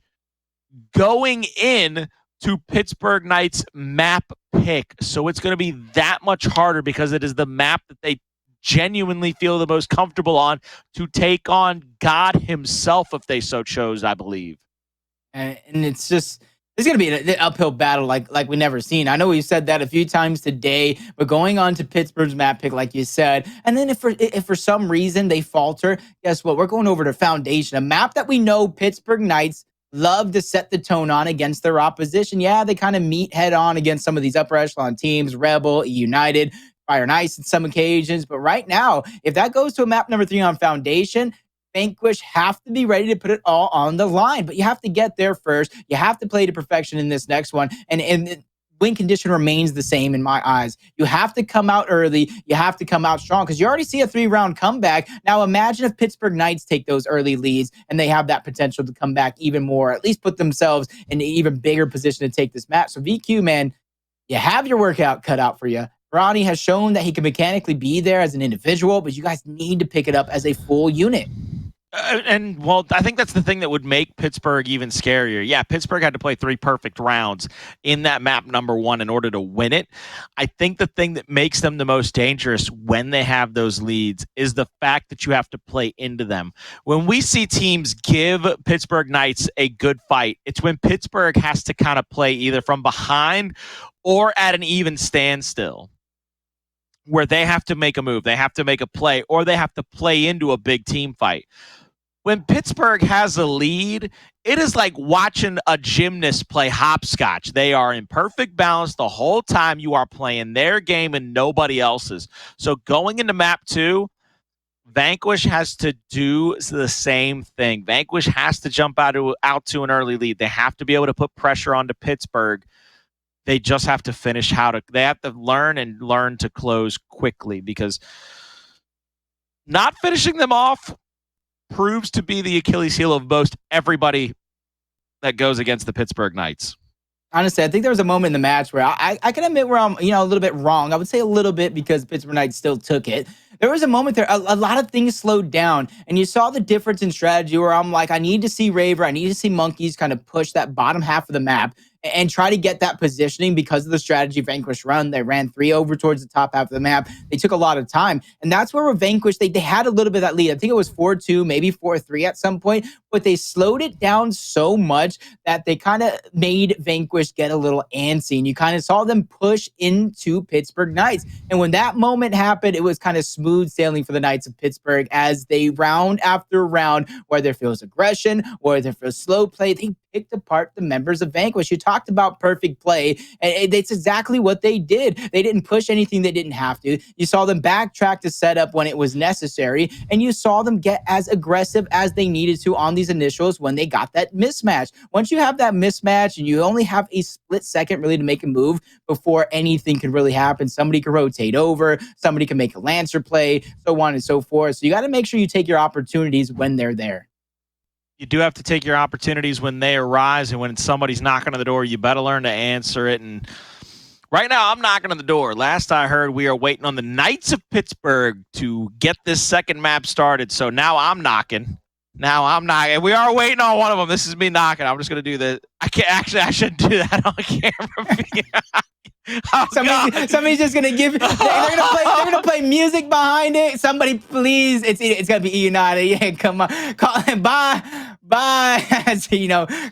A: going in to Pittsburgh Knights map pick. So it's going to be that much harder because it is the map that they genuinely feel the most comfortable on to take on God himself if they so chose, I believe.
B: And it's going to be an uphill battle like we never seen. I know we've said that a few times today, but going on to Pittsburgh's map pick, like you said, and then if for some reason they falter, guess what? We're going over to Foundation, a map that we know Pittsburgh Knights love to set the tone on against their opposition. Yeah, they kind of meet head on against some of these upper echelon teams, Rebel, United, Fire and Ice in some occasions. But right now, if that goes to a map number 3 on Foundation, Vanquish have to be ready to put it all on the line. But you have to get there first. You have to play to perfection in this next one. And win condition remains the same in my eyes. You have to come out early. You have to come out strong because you already see a 3-round comeback. Now imagine if Pittsburgh Knights take those early leads and they have that potential to come back even more, at least put themselves in an even bigger position to take this match. So VQ, man, you have your workout cut out for you. Bronny has shown that he can mechanically be there as an individual, but you guys need to pick it up as a full unit.
A: Well, I think that's the thing that would make Pittsburgh even scarier. Yeah, Pittsburgh had to play 3 perfect rounds in that map number 1 in order to win it. I think the thing that makes them the most dangerous when they have those leads is the fact that you have to play into them. When we see teams give Pittsburgh Knights a good fight, it's when Pittsburgh has to kind of play either from behind or at an even standstill, where they have to make a move, they have to make a play, or they have to play into a big team fight. When Pittsburgh has a lead, it is like watching a gymnast play hopscotch. They are in perfect balance the whole time. You are playing their game and nobody else's. So going into map 2, Vanquish has to do the same thing. Vanquish has to jump out to an early lead. They have to be able to put pressure onto Pittsburgh. They just have to they have to learn to close quickly, because not finishing them off proves to be the Achilles heel of most everybody that goes against the Pittsburgh Knights.
B: Honestly, I think there was a moment in the match where I can admit where I'm, a little bit wrong. I would say a little bit because Pittsburgh Knights still took it. There was a moment there, a lot of things slowed down, and you saw the difference in strategy where I'm like, I need to see Raver, I need to see Monkyz kind of push that bottom half of the map and try to get that positioning because of the strategy Vanquish run. They ran 3 over towards the top half of the map. They took a lot of time. And that's where with Vanquish, they had a little bit of that lead. I think it was 4-2, maybe 4-3 at some point, but they slowed it down so much that they kind of made Vanquish get a little antsy. And you kind of saw them push into Pittsburgh Knights. And when that moment happened, it was kind of smooth sailing for the Knights of Pittsburgh as they round after round, whether it feels aggression, whether it feels slow play, they picked apart the members of Vanquish. You talked about perfect play, and it's exactly what they did. They didn't push anything they didn't have to. You saw them backtrack to set up when it was necessary, and you saw them get as aggressive as they needed to on these initials when they got that mismatch. Once you have that mismatch and you only have a split second really to make a move before anything can really happen, somebody can rotate over, somebody can make a Lancer play, so on and so forth. So you got to make sure you take your opportunities when they're there.
A: You do have to take your opportunities when they arise, and when somebody's knocking on the door, you better learn to answer it. And right now, I'm knocking on the door. Last I heard, we are waiting on the Knights of Pittsburgh to get this second map started. So now I'm knocking. We are waiting on one of them. This is me knocking. I'm just going to do this. I shouldn't do that on camera. Oh,
B: somebody's just gonna give. They're gonna play music behind it. Somebody, please. It's gonna be United. Yeah, come on. Bye. As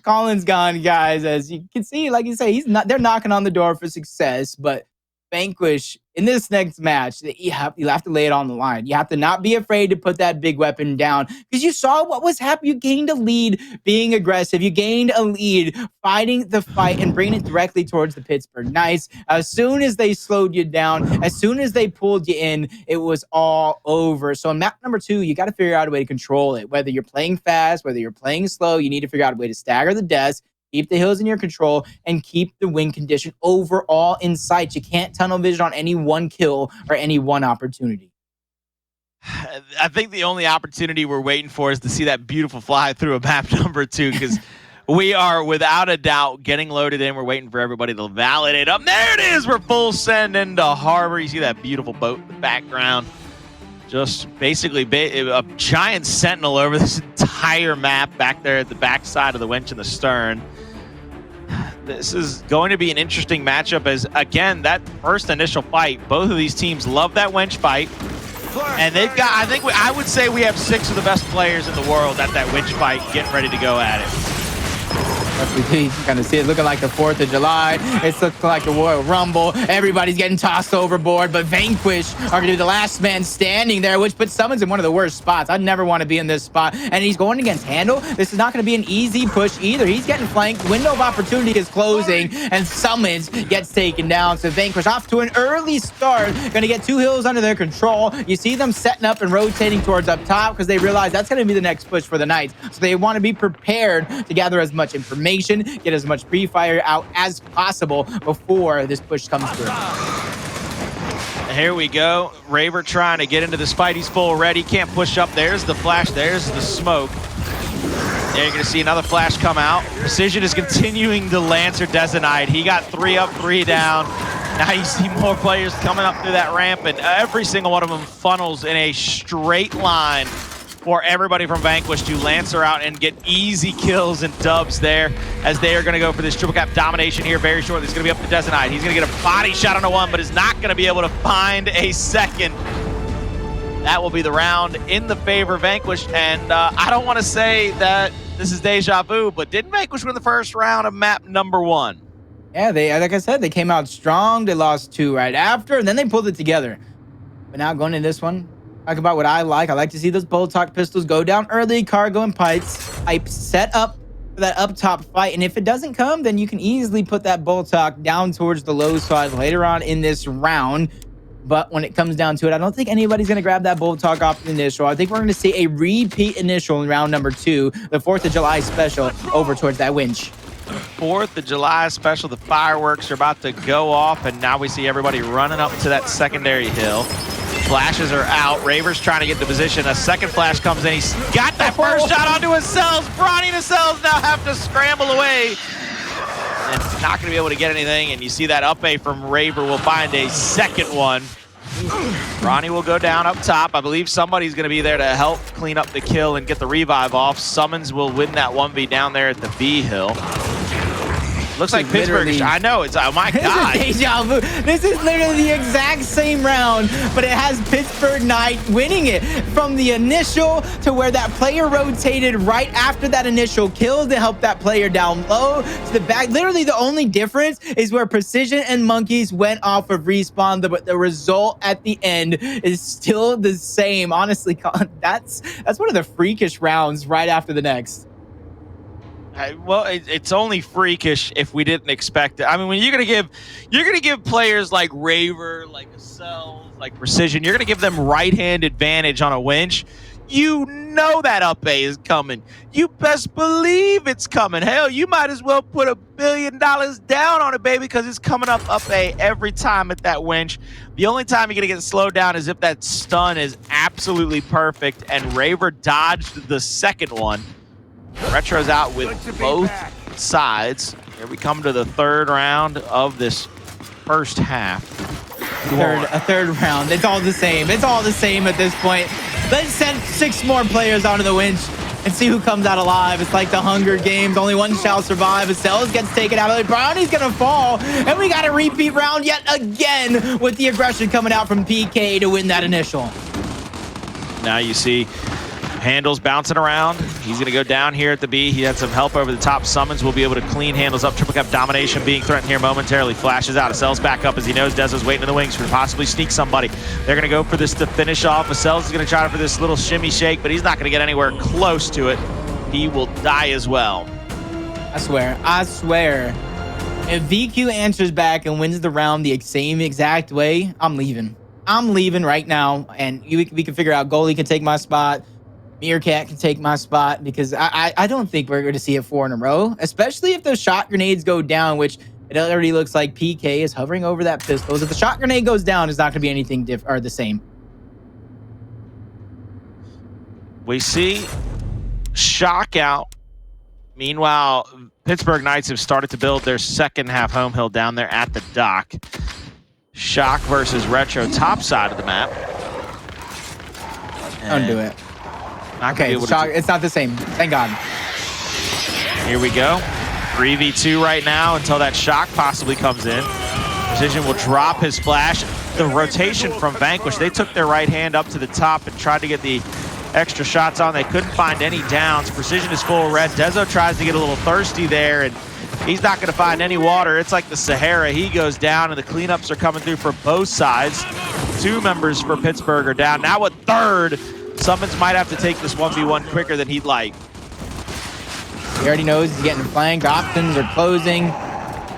B: Colin's gone, guys. As you can see, like you say, they're knocking on the door for success. But Vanquish in this next match, you have to lay it on the line. You have to not be afraid to put that big weapon down, because you saw what was happening. You gained a lead being aggressive. You gained a lead fighting the fight and bringing it directly towards the Pittsburgh Knights. As soon as they slowed you down, as soon as they pulled you in, it was all over. So in map number 2, you got to figure out a way to control it. Whether you're playing fast, whether you're playing slow, you need to figure out a way to stagger the deaths, keep the hills in your control, and keep the win condition overall in sight. You can't tunnel vision on any one kill or any one opportunity.
A: I think the only opportunity we're waiting for is to see that beautiful fly through a map number 2, because we are without a doubt getting loaded in. We're waiting for everybody to validate up. There it is. We're full send into harbor. You see that beautiful boat in the background. Just basically a giant sentinel over this entire map back there at the backside of the winch in the stern. This is going to be an interesting matchup, as, again, that first initial fight, both of these teams love that winch fight. And they've got, I would say we have 6 of the best players in the world at that winch fight getting ready to go at it.
B: You can kind of see it looking like the 4th of July. It's looking like the Royal Rumble. Everybody's getting tossed overboard, but Vanquish are going to be the last man standing there, which puts Sumuns in one of the worst spots. I'd never want to be in this spot. And he's going against Hndles. This is not going to be an easy push either. He's getting flanked. Window of opportunity is closing, and Sumuns gets taken down. So Vanquish off to an early start. Going to get 2 hills under their control. You see them setting up and rotating towards up top because they realize that's going to be the next push for the Knights. So they want to be prepared to gather as much information, get as much pre-fire out as possible before this push comes through.
A: Here we go. Raver trying to get into this fight. He's full ready. Can't push up. There's the flash. There's the smoke. There you're going to see another flash come out. Precision is continuing to Lancer Dezonide. He got 3 up, 3 down. Now you see more players coming up through that ramp, and every single one of them funnels in a straight line for everybody from Vanquish to Lancer out and get easy kills and dubs there, as they are going to go for this triple cap domination here very shortly. It's going to be up to Dezonide. He's going to get a body shot on a one, but is not going to be able to find a second. That will be the round in the favor of Vanquish, and I don't want to say that this is deja vu, but didn't Vanquish win the first round of map number 1?
B: Yeah, like I said, they came out strong. They lost 2 right after, and then they pulled it together. But now going into this one, talk about what I like. I like to see those Boltok pistols go down early, cargo and pipes set up for that up top fight. And if it doesn't come, then you can easily put that Boltok down towards the low side later on in this round. But when it comes down to it, I don't think anybody's going to grab that Boltok off the initial. I think we're going to see a repeat initial in round number 2, the 4th of July special, over towards that winch.
A: 4th of July special, the fireworks are about to go off, and now we see everybody running up to that secondary hill. Flashes are out. Raver's trying to get the position. A second flash comes in. He's got that first shot onto Acells. Bronny and Acells now have to scramble away. And not going to be able to get anything. And you see that up A from Raver will find a second one. Bronny will go down up top. I believe somebody's going to be there to help clean up the kill and get the revive off. Sumuns will win that 1v down there at the B hill. Looks like Pittsburgh. I know, it's, oh my God.
B: This is deja vu. This is literally the exact same round, but it has Pittsburgh Knights winning it from the initial to where that player rotated right after that initial kill to help that player down low to the back. Literally the only difference is where Precision and Monkyz went off of respawn, but the result at the end is still the same. Honestly, that's one of the freakish rounds right after the next.
A: Well, it's only freakish if we didn't expect it. I mean, when you're gonna give players like Raver, like Acells, like Precision, you're gonna give them right-hand advantage on a winch. You know that up A is coming. You best believe it's coming. Hell, you might as well put $1 billion down on it, baby, because it's coming up A every time at that winch. The only time you're gonna get slowed down is if that stun is absolutely perfect, and Raver dodged the second one. Retro's out with both sides. Here we come to the 3rd round of this first half.
B: A third round. It's all the same. It's all the same at this point. Let's send 6 more players onto the winch and see who comes out alive. It's like the Hunger Games. Only one shall survive. Acells gets taken out. Bronny's going to fall. And we got a repeat round yet again with the aggression coming out from PK to win that initial.
A: Now you see Hndles bouncing around. He's going to go down here at the B. He had some help over the top. Sumuns will be able to clean Hndles up. Triple cap domination being threatened here momentarily. Flashes out. Acells back up as he knows Dezo's waiting in the wings for to possibly sneak somebody. They're going to go for this to finish off. Acells is going to try for this little shimmy shake, but he's not going to get anywhere close to it. He will die as well.
B: I swear. If VQ answers back and wins the round the same exact way, I'm leaving. I'm leaving right now, and we can figure out goalie can take my spot. Meerkat can take my spot, because I don't think we're going to see it 4 in a row, especially if those shot grenades go down, which it already looks like PK is hovering over that pistol. If the shot grenade goes down, it's not going to be anything or the same.
A: We see Shock out. Meanwhile, Pittsburgh Knights have started to build their second half home hill down there at the dock. Shock versus Retro, top side of the map.
B: Don't do it. Okay, Shock, it's not the same. Thank God.
A: Here we go. 3v2 right now until that Shock possibly comes in. Precision will drop his flash. The rotation from Vanquish, they took their right hand up to the top and tried to get the extra shots on. They couldn't find any downs. Precision is full red. Dezo tries to get a little thirsty there, and he's not going to find any water. It's like the Sahara. He goes down, and the cleanups are coming through for both sides. 2 members for Pittsburgh are down. Now a third. Sumuns might have to take this 1v1 quicker than he'd like.
B: He already knows he's getting flanked. Options are closing.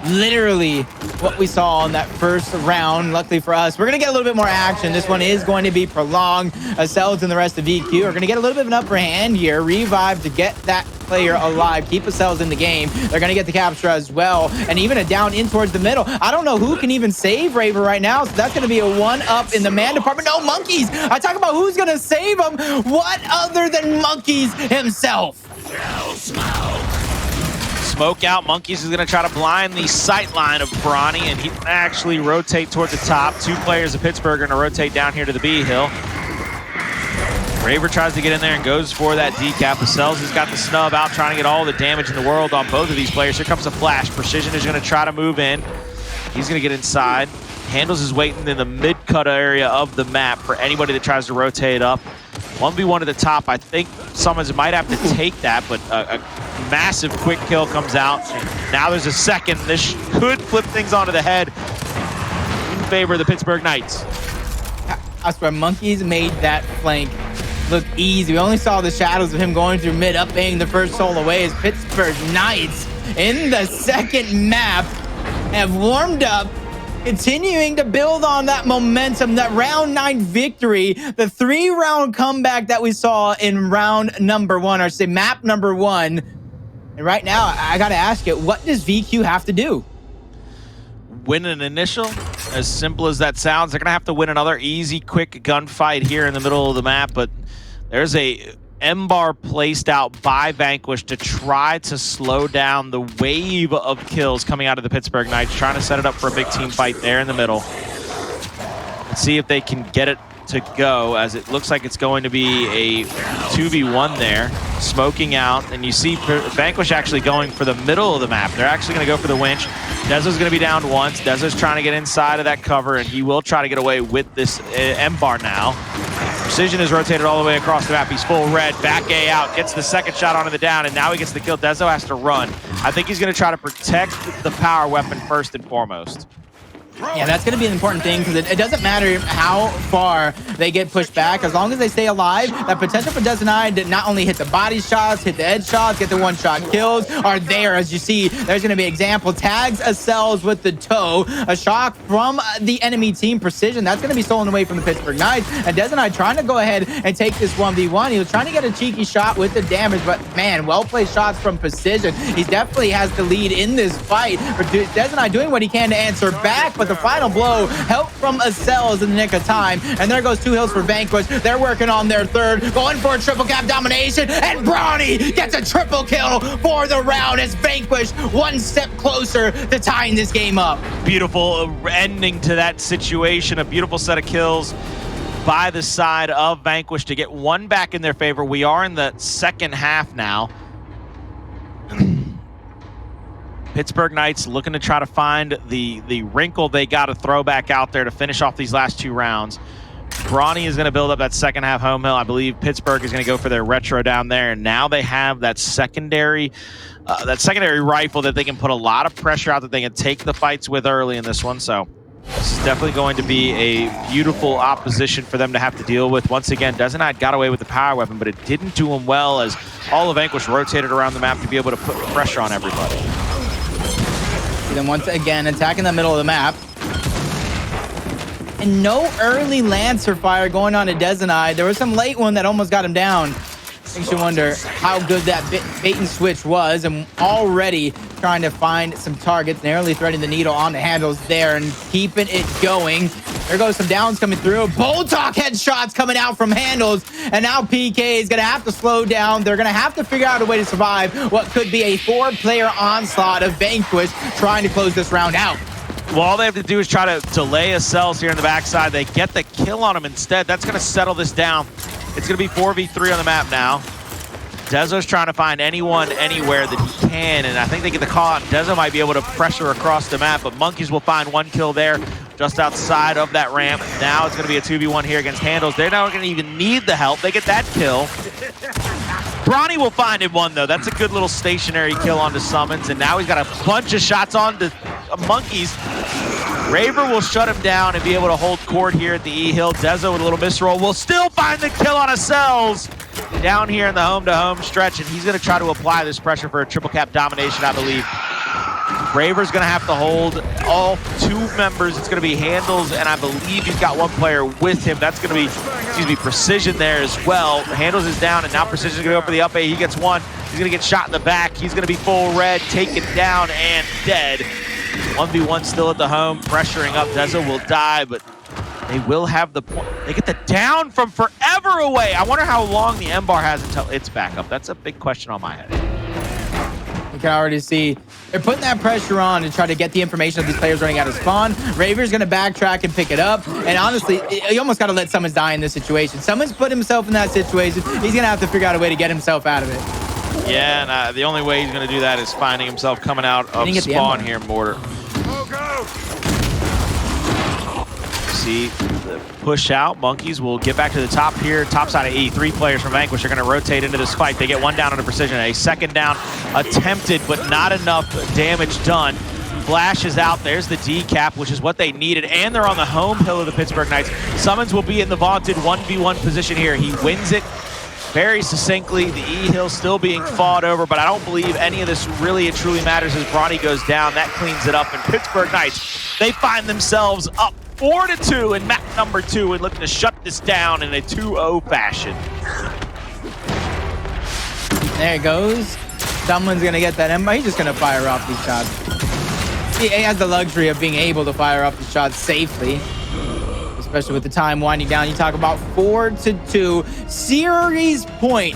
B: Literally what we saw in that first round. Luckily for us, we're going to get a little bit more action. This one is going to be prolonged. Acells and the rest of VQ are going to get a little bit of an upper hand here. Revive to get that player alive. Keep Acells in the game. They're going to get the capture as well. And even a down in towards the middle. I don't know who can even save Raver right now. So that's going to be a 1-up in the man department. No, Monkyz. I talk about who's going to save him. What other than Monkyz himself?
A: Smoke out. Monkyz is going to try to blind the sight line of Bronny, and he can actually rotate toward the top. 2 players of Pittsburgh are going to rotate down here to the B hill. Raver tries to get in there and goes for that decap. Acells has got the snub out, trying to get all the damage in the world on both of these players. Here comes a flash. Precision is going to try to move in. He's going to get inside. Hndles is waiting in the mid-cut area of the map for anybody that tries to rotate up. 1v1 at the top. I think Sumuns might have to take that, but a massive quick kill comes out. Now there's a second. This could flip things onto the head in favor of the Pittsburgh Knights.
B: I swear, Monkyz made that flank look easy. We only saw the shadows of him going through mid, up paying the first soul away as Pittsburgh Knights in the second map have warmed up, continuing to build on that momentum, that round 9 victory, the 3-round comeback that we saw in round number 1, or say map number 1. And right now, I gotta ask you, what does VQ have to do?
A: Win an initial, as simple as that sounds. They're gonna have to win another easy, quick gunfight here in the middle of the map, but there's a M-bar placed out by Vanquish to try to slow down the wave of kills coming out of the Pittsburgh Knights, trying to set it up for a big team fight there in the middle. Let's see if they can get it to go, as it looks like it's going to be a 2v1 there, smoking out, and you see Vanquish actually going for the middle of the map. They're actually going to go for the winch. Dezo's going to be down once. Dezo's trying to get inside of that cover, and he will try to get away with this M-bar now. Precision is rotated all the way across the map. He's full red, back A out, gets the second shot onto the down, and now he gets the kill. Dezo has to run. I think he's going to try to protect the power weapon first and foremost.
B: Yeah, that's going to be an important thing, because it doesn't matter how far they get pushed back. As long as they stay alive, that potential for Dezonide to not only hit the body shots, hit the head shots, get the one-shot kills are there. As you see, there's going to be example tags Acells with the toe. A shock from the enemy team. Precision, that's going to be stolen away from the Pittsburgh Knights. And Dezonide trying to go ahead and take this 1v1. He was trying to get a cheeky shot with the damage, but man, well-placed shots from Precision. He definitely has the lead in this fight. Dezonide doing what he can to answer back, but the final blow, help from Acells in the nick of time. And there goes 2 hills for Vanquish. They're working on their third, going for a triple cap domination, and Bronny gets a triple kill for the round as Vanquish one step closer to tying this game up.
A: Beautiful ending to that situation, a beautiful set of kills by the side of Vanquish to get one back in their favor. We are in the second half now. Pittsburgh Knights looking to try to find the wrinkle they got to throw back out there to finish off these last 2 rounds. Bronny is going to build up that second half home hill. I believe Pittsburgh is going to go for their retro down there, and now they have that secondary rifle that they can put a lot of pressure out, that they can take the fights with early in this one. So this is definitely going to be a beautiful opposition for them to have to deal with. Once again, Dezonide got away with the power weapon, but it didn't do him well, as all of Vanquish rotated around the map to be able to put pressure on everybody.
B: Then once again, attacking the middle of the map. And no early Lancer fire going on to Dezonide. There was some late one that almost got him down. Makes you wonder how good that bait and switch was, and already trying to find some targets, narrowly threading the needle on the Hndles there and keeping it going. There goes some downs coming through. Boltok headshots coming out from Hndles, and now PK is going to have to slow down. They're going to have to figure out a way to survive what could be a 4-player onslaught of Vanquish trying to close this round out.
A: Well, all they have to do is try to delay Acells here in the backside. They get the kill on him instead. That's going to settle this down. It's going to be 4v3 on the map now. Dezo's trying to find anyone, anywhere that he can, and I think they get the call out. Dezo might be able to pressure across the map, but Monkyz will find 1 kill there just outside of that ramp. Now it's going to be a 2v1 here against Hndles. They're not going to even need the help. They get that kill. Bronny will find him 1, though. That's a good little stationary kill onto Sumuns, and now he's got a bunch of shots on to Monkyz. Raver will shut him down and be able to hold court here at the E-Hill. Dezo with a little misroll will still find the kill on Acells down here in the home-to-home stretch, and he's going to try to apply this pressure for a triple cap domination, I believe. Raver's going to have to hold all 2 members. It's going to be Hndles, and I believe he's got 1 player with him. That's going to be, Precision there as well. Hndles is down, and now Precision's going to go for the up A. He gets 1. He's going to get shot in the back. He's going to be full red, taken down, and dead. 1v1 still at the home, pressuring up. Dezo will die, but they will have the point. They get the down from forever away. I wonder how long the M-bar has until it's back up. That's a big question on my head.
B: You can already see They're putting that pressure on to try to get the information of these players running out of spawn. Raver's going to backtrack and pick it up. And honestly, you almost got to let Sumuns die in this situation. Sumuns put himself in that situation. He's going to have to figure out a way to get himself out of it.
A: Yeah, and the only way he's going to do that is finding himself coming out of spawn here, Mortar.
C: Go!
A: See the push out. Monkyz will get back to the top here. Top side of E. 3 players from Vanquish are going to rotate into this fight. They get 1 down on a precision. A 2nd down attempted, but not enough damage done. Flashes out. There's the decap, which is what they needed. And they're on the home hill of the Pittsburgh Knights. Sumuns will be in the vaunted 1v1 position here. He wins it very succinctly. The E-hill still being fought over, but I don't believe any of this really and truly matters as Bronny goes down. That cleans it up. And Pittsburgh Knights, they find themselves up 4-2 in map number 2 and looking to shut this down in a 2-0 fashion.
B: There it goes. Someone's going to get that ember. He's just going to fire off these shots. He has the luxury of being able to fire off the shots safely, especially with the time winding down. You talk about 4-2. Series point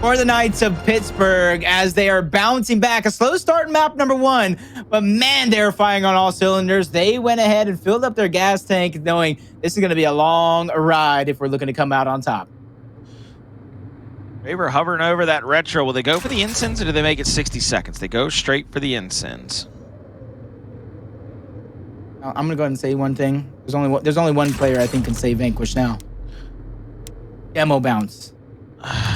B: for the Knights of Pittsburgh as they are bouncing back. A slow start in map number 1, but man, they're firing on all cylinders. They went ahead and filled up their gas tank knowing this is going to be a long ride if we're looking to come out on top.
A: Raver hovering over that retro. Will they go for the incense or do they make it 60 seconds? They go straight for the incense.
B: I'm going to go ahead and say one thing. There's only one player I think can save Vanquish now. Demo bounce.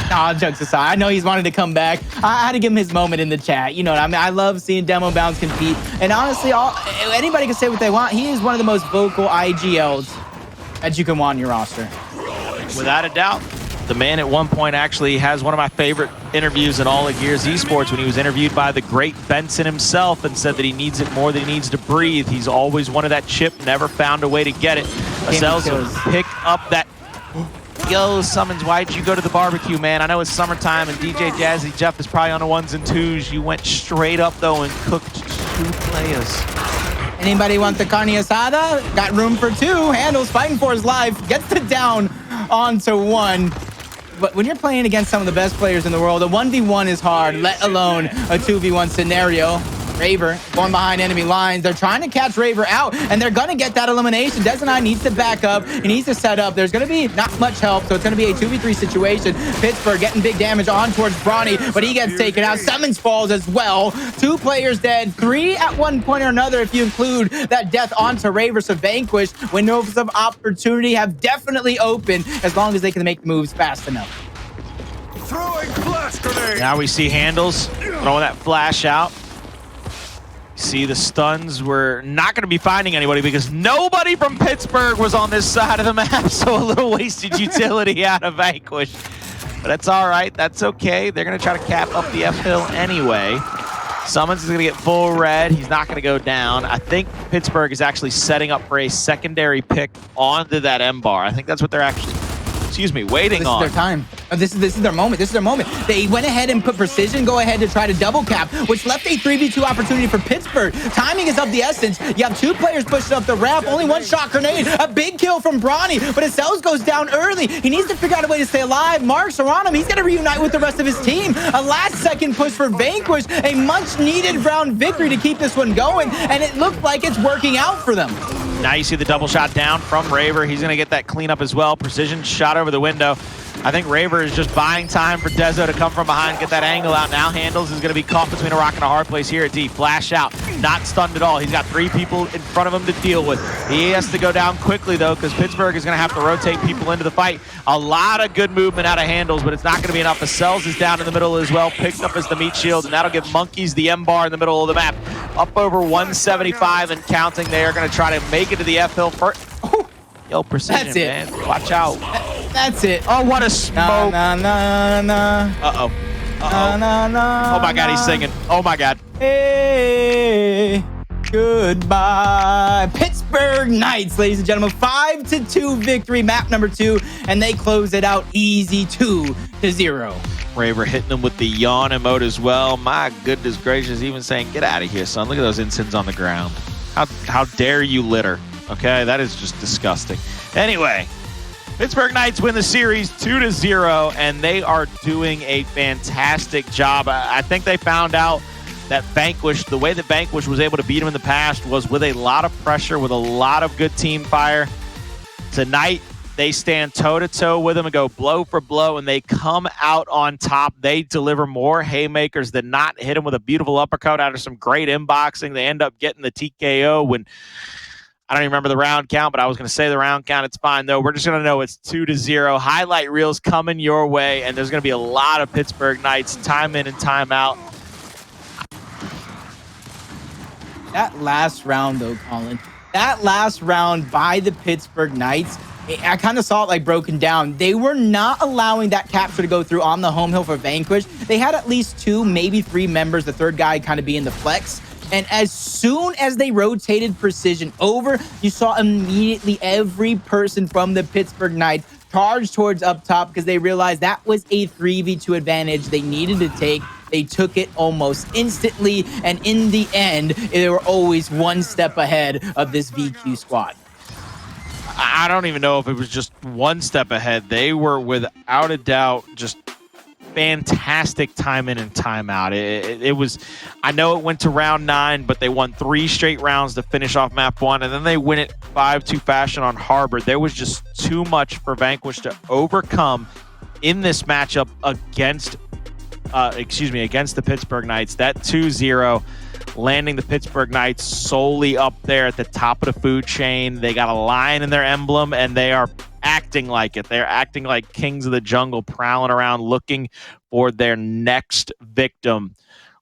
B: Nah, jokes aside, I know he's wanted to come back. I had to give him his moment in the chat. You know what I mean? I love seeing Demo Bounce compete. And honestly, anybody can say what they want. He is one of the most vocal IGLs that you can want on your roster.
A: Without a doubt. The man at one point actually has one of my favorite interviews in all of Gears Esports when he was interviewed by the great Benson himself and said that he needs it more than he needs to breathe. He's always wanted that chip, never found a way to get it. Acells will pick up that... Yo, Sumuns, why'd you go to the barbecue, man? I know it's summertime and DJ Jazzy Jeff is probably on the 1s and 2s. You went straight up, though, and cooked 2 players.
B: Anybody want the carne asada? Got room for 2. Hndles fighting for his life. Gets it down onto 1. But when you're playing against some of the best players in the world, a 1v1 is hard, let alone a 2v1 scenario. Raver going behind enemy lines. They're trying to catch Raver out, and they're going to get that elimination. Dezonide needs to back up. He needs to set up. There's going to be not much help, so it's going to be a 2v3 situation. Pittsburgh getting big damage on towards Bronny, but he gets taken out. Sumuns falls as well. 2 players dead. 3 at one point or another if you include that death onto Raver. So Vanquish, windows of opportunity have definitely opened as long as they can make moves fast enough.
C: Throwing flash grenade.
A: Now we see Hndles throwing that flash out. See, the stuns were not going to be finding anybody because nobody from Pittsburgh was on this side of the map, so a little wasted utility out of Vanquish. But that's all right. That's okay. They're going to try to cap up the F-hill anyway. Sumuns is going to get full red. He's not going to go down. I think Pittsburgh is actually setting up for a secondary pick onto that M-bar. I think that's what they're actually, waiting on.
B: This is their time. This is their moment. This is their moment. They went ahead and put precision go ahead to try to double cap, which left a 3v2 opportunity for Pittsburgh. Timing is of the essence. You have 2 players pushing up the ramp. Only 1 shot grenade. A big kill from Bronny, but Acells goes down early. He needs to figure out a way to stay alive. Marks are on him. He's going to reunite with the rest of his team. A last-second push for Vanquish. A much-needed round victory to keep this one going, and it looked like it's working out for them.
A: Now you see the double shot down from Raver. He's going to get that cleanup as well. Precision shot over the window. I think Raver is just buying time for Dezo to come from behind, get that angle out. Now Hndles is going to be caught between a rock and a hard place here at D. Flash out, not stunned at all. He's got 3 people in front of him to deal with. He has to go down quickly, though, because Pittsburgh is going to have to rotate people into the fight. A lot of good movement out of Hndles, but it's not going to be enough. Acells is down in the middle as well, picked up as the meat shield, and that'll give Monkyz the M-bar in the middle of the map. Up over 175 and counting. They are going to try to make it to the F-hill first. Yo, precision,
B: That's it.
A: man. Watch out.
B: That's it.
A: Oh, what a smoke.
B: Na, na, na.
A: Uh-oh.
B: Na, na, na,
A: Oh, my God, he's singing. Oh, my God.
B: Hey, goodbye. Pittsburgh Knights, ladies and gentlemen. 5-2 victory, map number 2, and they close it out easy 2-0.
A: Raver hitting him with the yawn emote as well. My goodness gracious, even saying, get out of here, son. Look at those incense on the ground. How dare you litter? Okay, that is just disgusting. Anyway, Pittsburgh Knights win the series 2-0, and they are doing a fantastic job. I think they found out that Vanquish, the way that Vanquish was able to beat him in the past was with a lot of pressure, with a lot of good team fire. Tonight, they stand toe-to-toe with him and go blow for blow, and they come out on top. They deliver more haymakers than not, hit him with a beautiful uppercut out of some great inboxing. They end up getting the TKO when, I don't even remember the round count, but I was going to say the round count. It's fine, though. We're just going to know it's 2-0. Highlight reels coming your way, and there's going to be a lot of Pittsburgh Knights time in and time out.
B: That last round, though, Colin, that last round by the Pittsburgh Knights, I kind of saw it like broken down. They were not allowing that capture to go through on the home hill for Vanquish. They had at least 2, maybe 3 members, the third guy kind of being the flex. And as soon as they rotated Precision over, you saw immediately every person from the Pittsburgh Knights charge towards up top because they realized that was a 3v2 advantage they needed to take. They took it almost instantly, and in the end, they were always one step ahead of this VQ squad.
A: I don't even know if it was just one step ahead. They were, without a doubt, just fantastic time in and time out. It was, I know it went to round 9, but they won 3 straight rounds to finish off map 1, and then they win it 5-2 fashion on Harbor. There was just too much for Vanquish to overcome in this matchup against against the Pittsburgh Knights. That 2-0 landing the Pittsburgh Knights solely up there at the top of the food chain. They got a lion in their emblem, and they are acting like it. They're acting like kings of the jungle, prowling around looking for their next victim.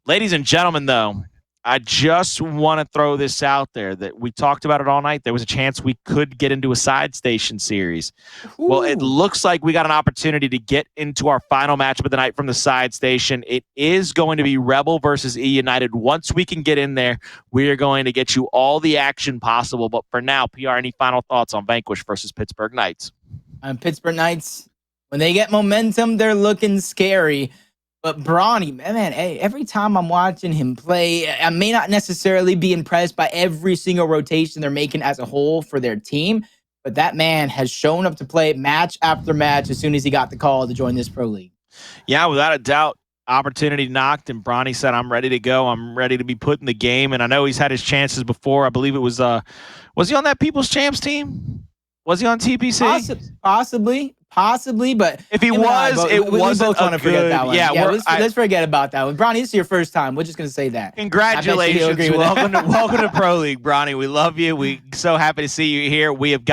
A: Ladies and gentlemen, though, I just want to throw this out there that we talked about it all night. There was a chance we could get into a side station series. Ooh. Well, it looks like we got an opportunity to get into our final matchup of the night from the side station. It is going to be Rebel versus E United. Once we can get in there, we are going to get you all the action possible. But for now, PR, any final thoughts on Vanquish versus Pittsburgh Knights?
B: Pittsburgh Knights, when they get momentum, they're looking scary. But Bronny, man, hey, every time I'm watching him play, I may not necessarily be impressed by every single rotation they're making as a whole for their team, but that man has shown up to play match after match as soon as he got the call to join this pro league.
A: Yeah, without a doubt, opportunity knocked, and Bronny said, I'm ready to go. I'm ready to be put in the game. And I know he's had his chances before. I believe it was he on that People's Champs team? Was he on TPC?
B: Possibly, but
A: if he was, it wasn't
B: both want to forget that one.
A: Yeah,
B: let's forget about that one. Bronny, this is your first time. We're just gonna say that.
A: Congratulations! Welcome to Pro League, Bronny. We love you. We're so happy to see you here. We have got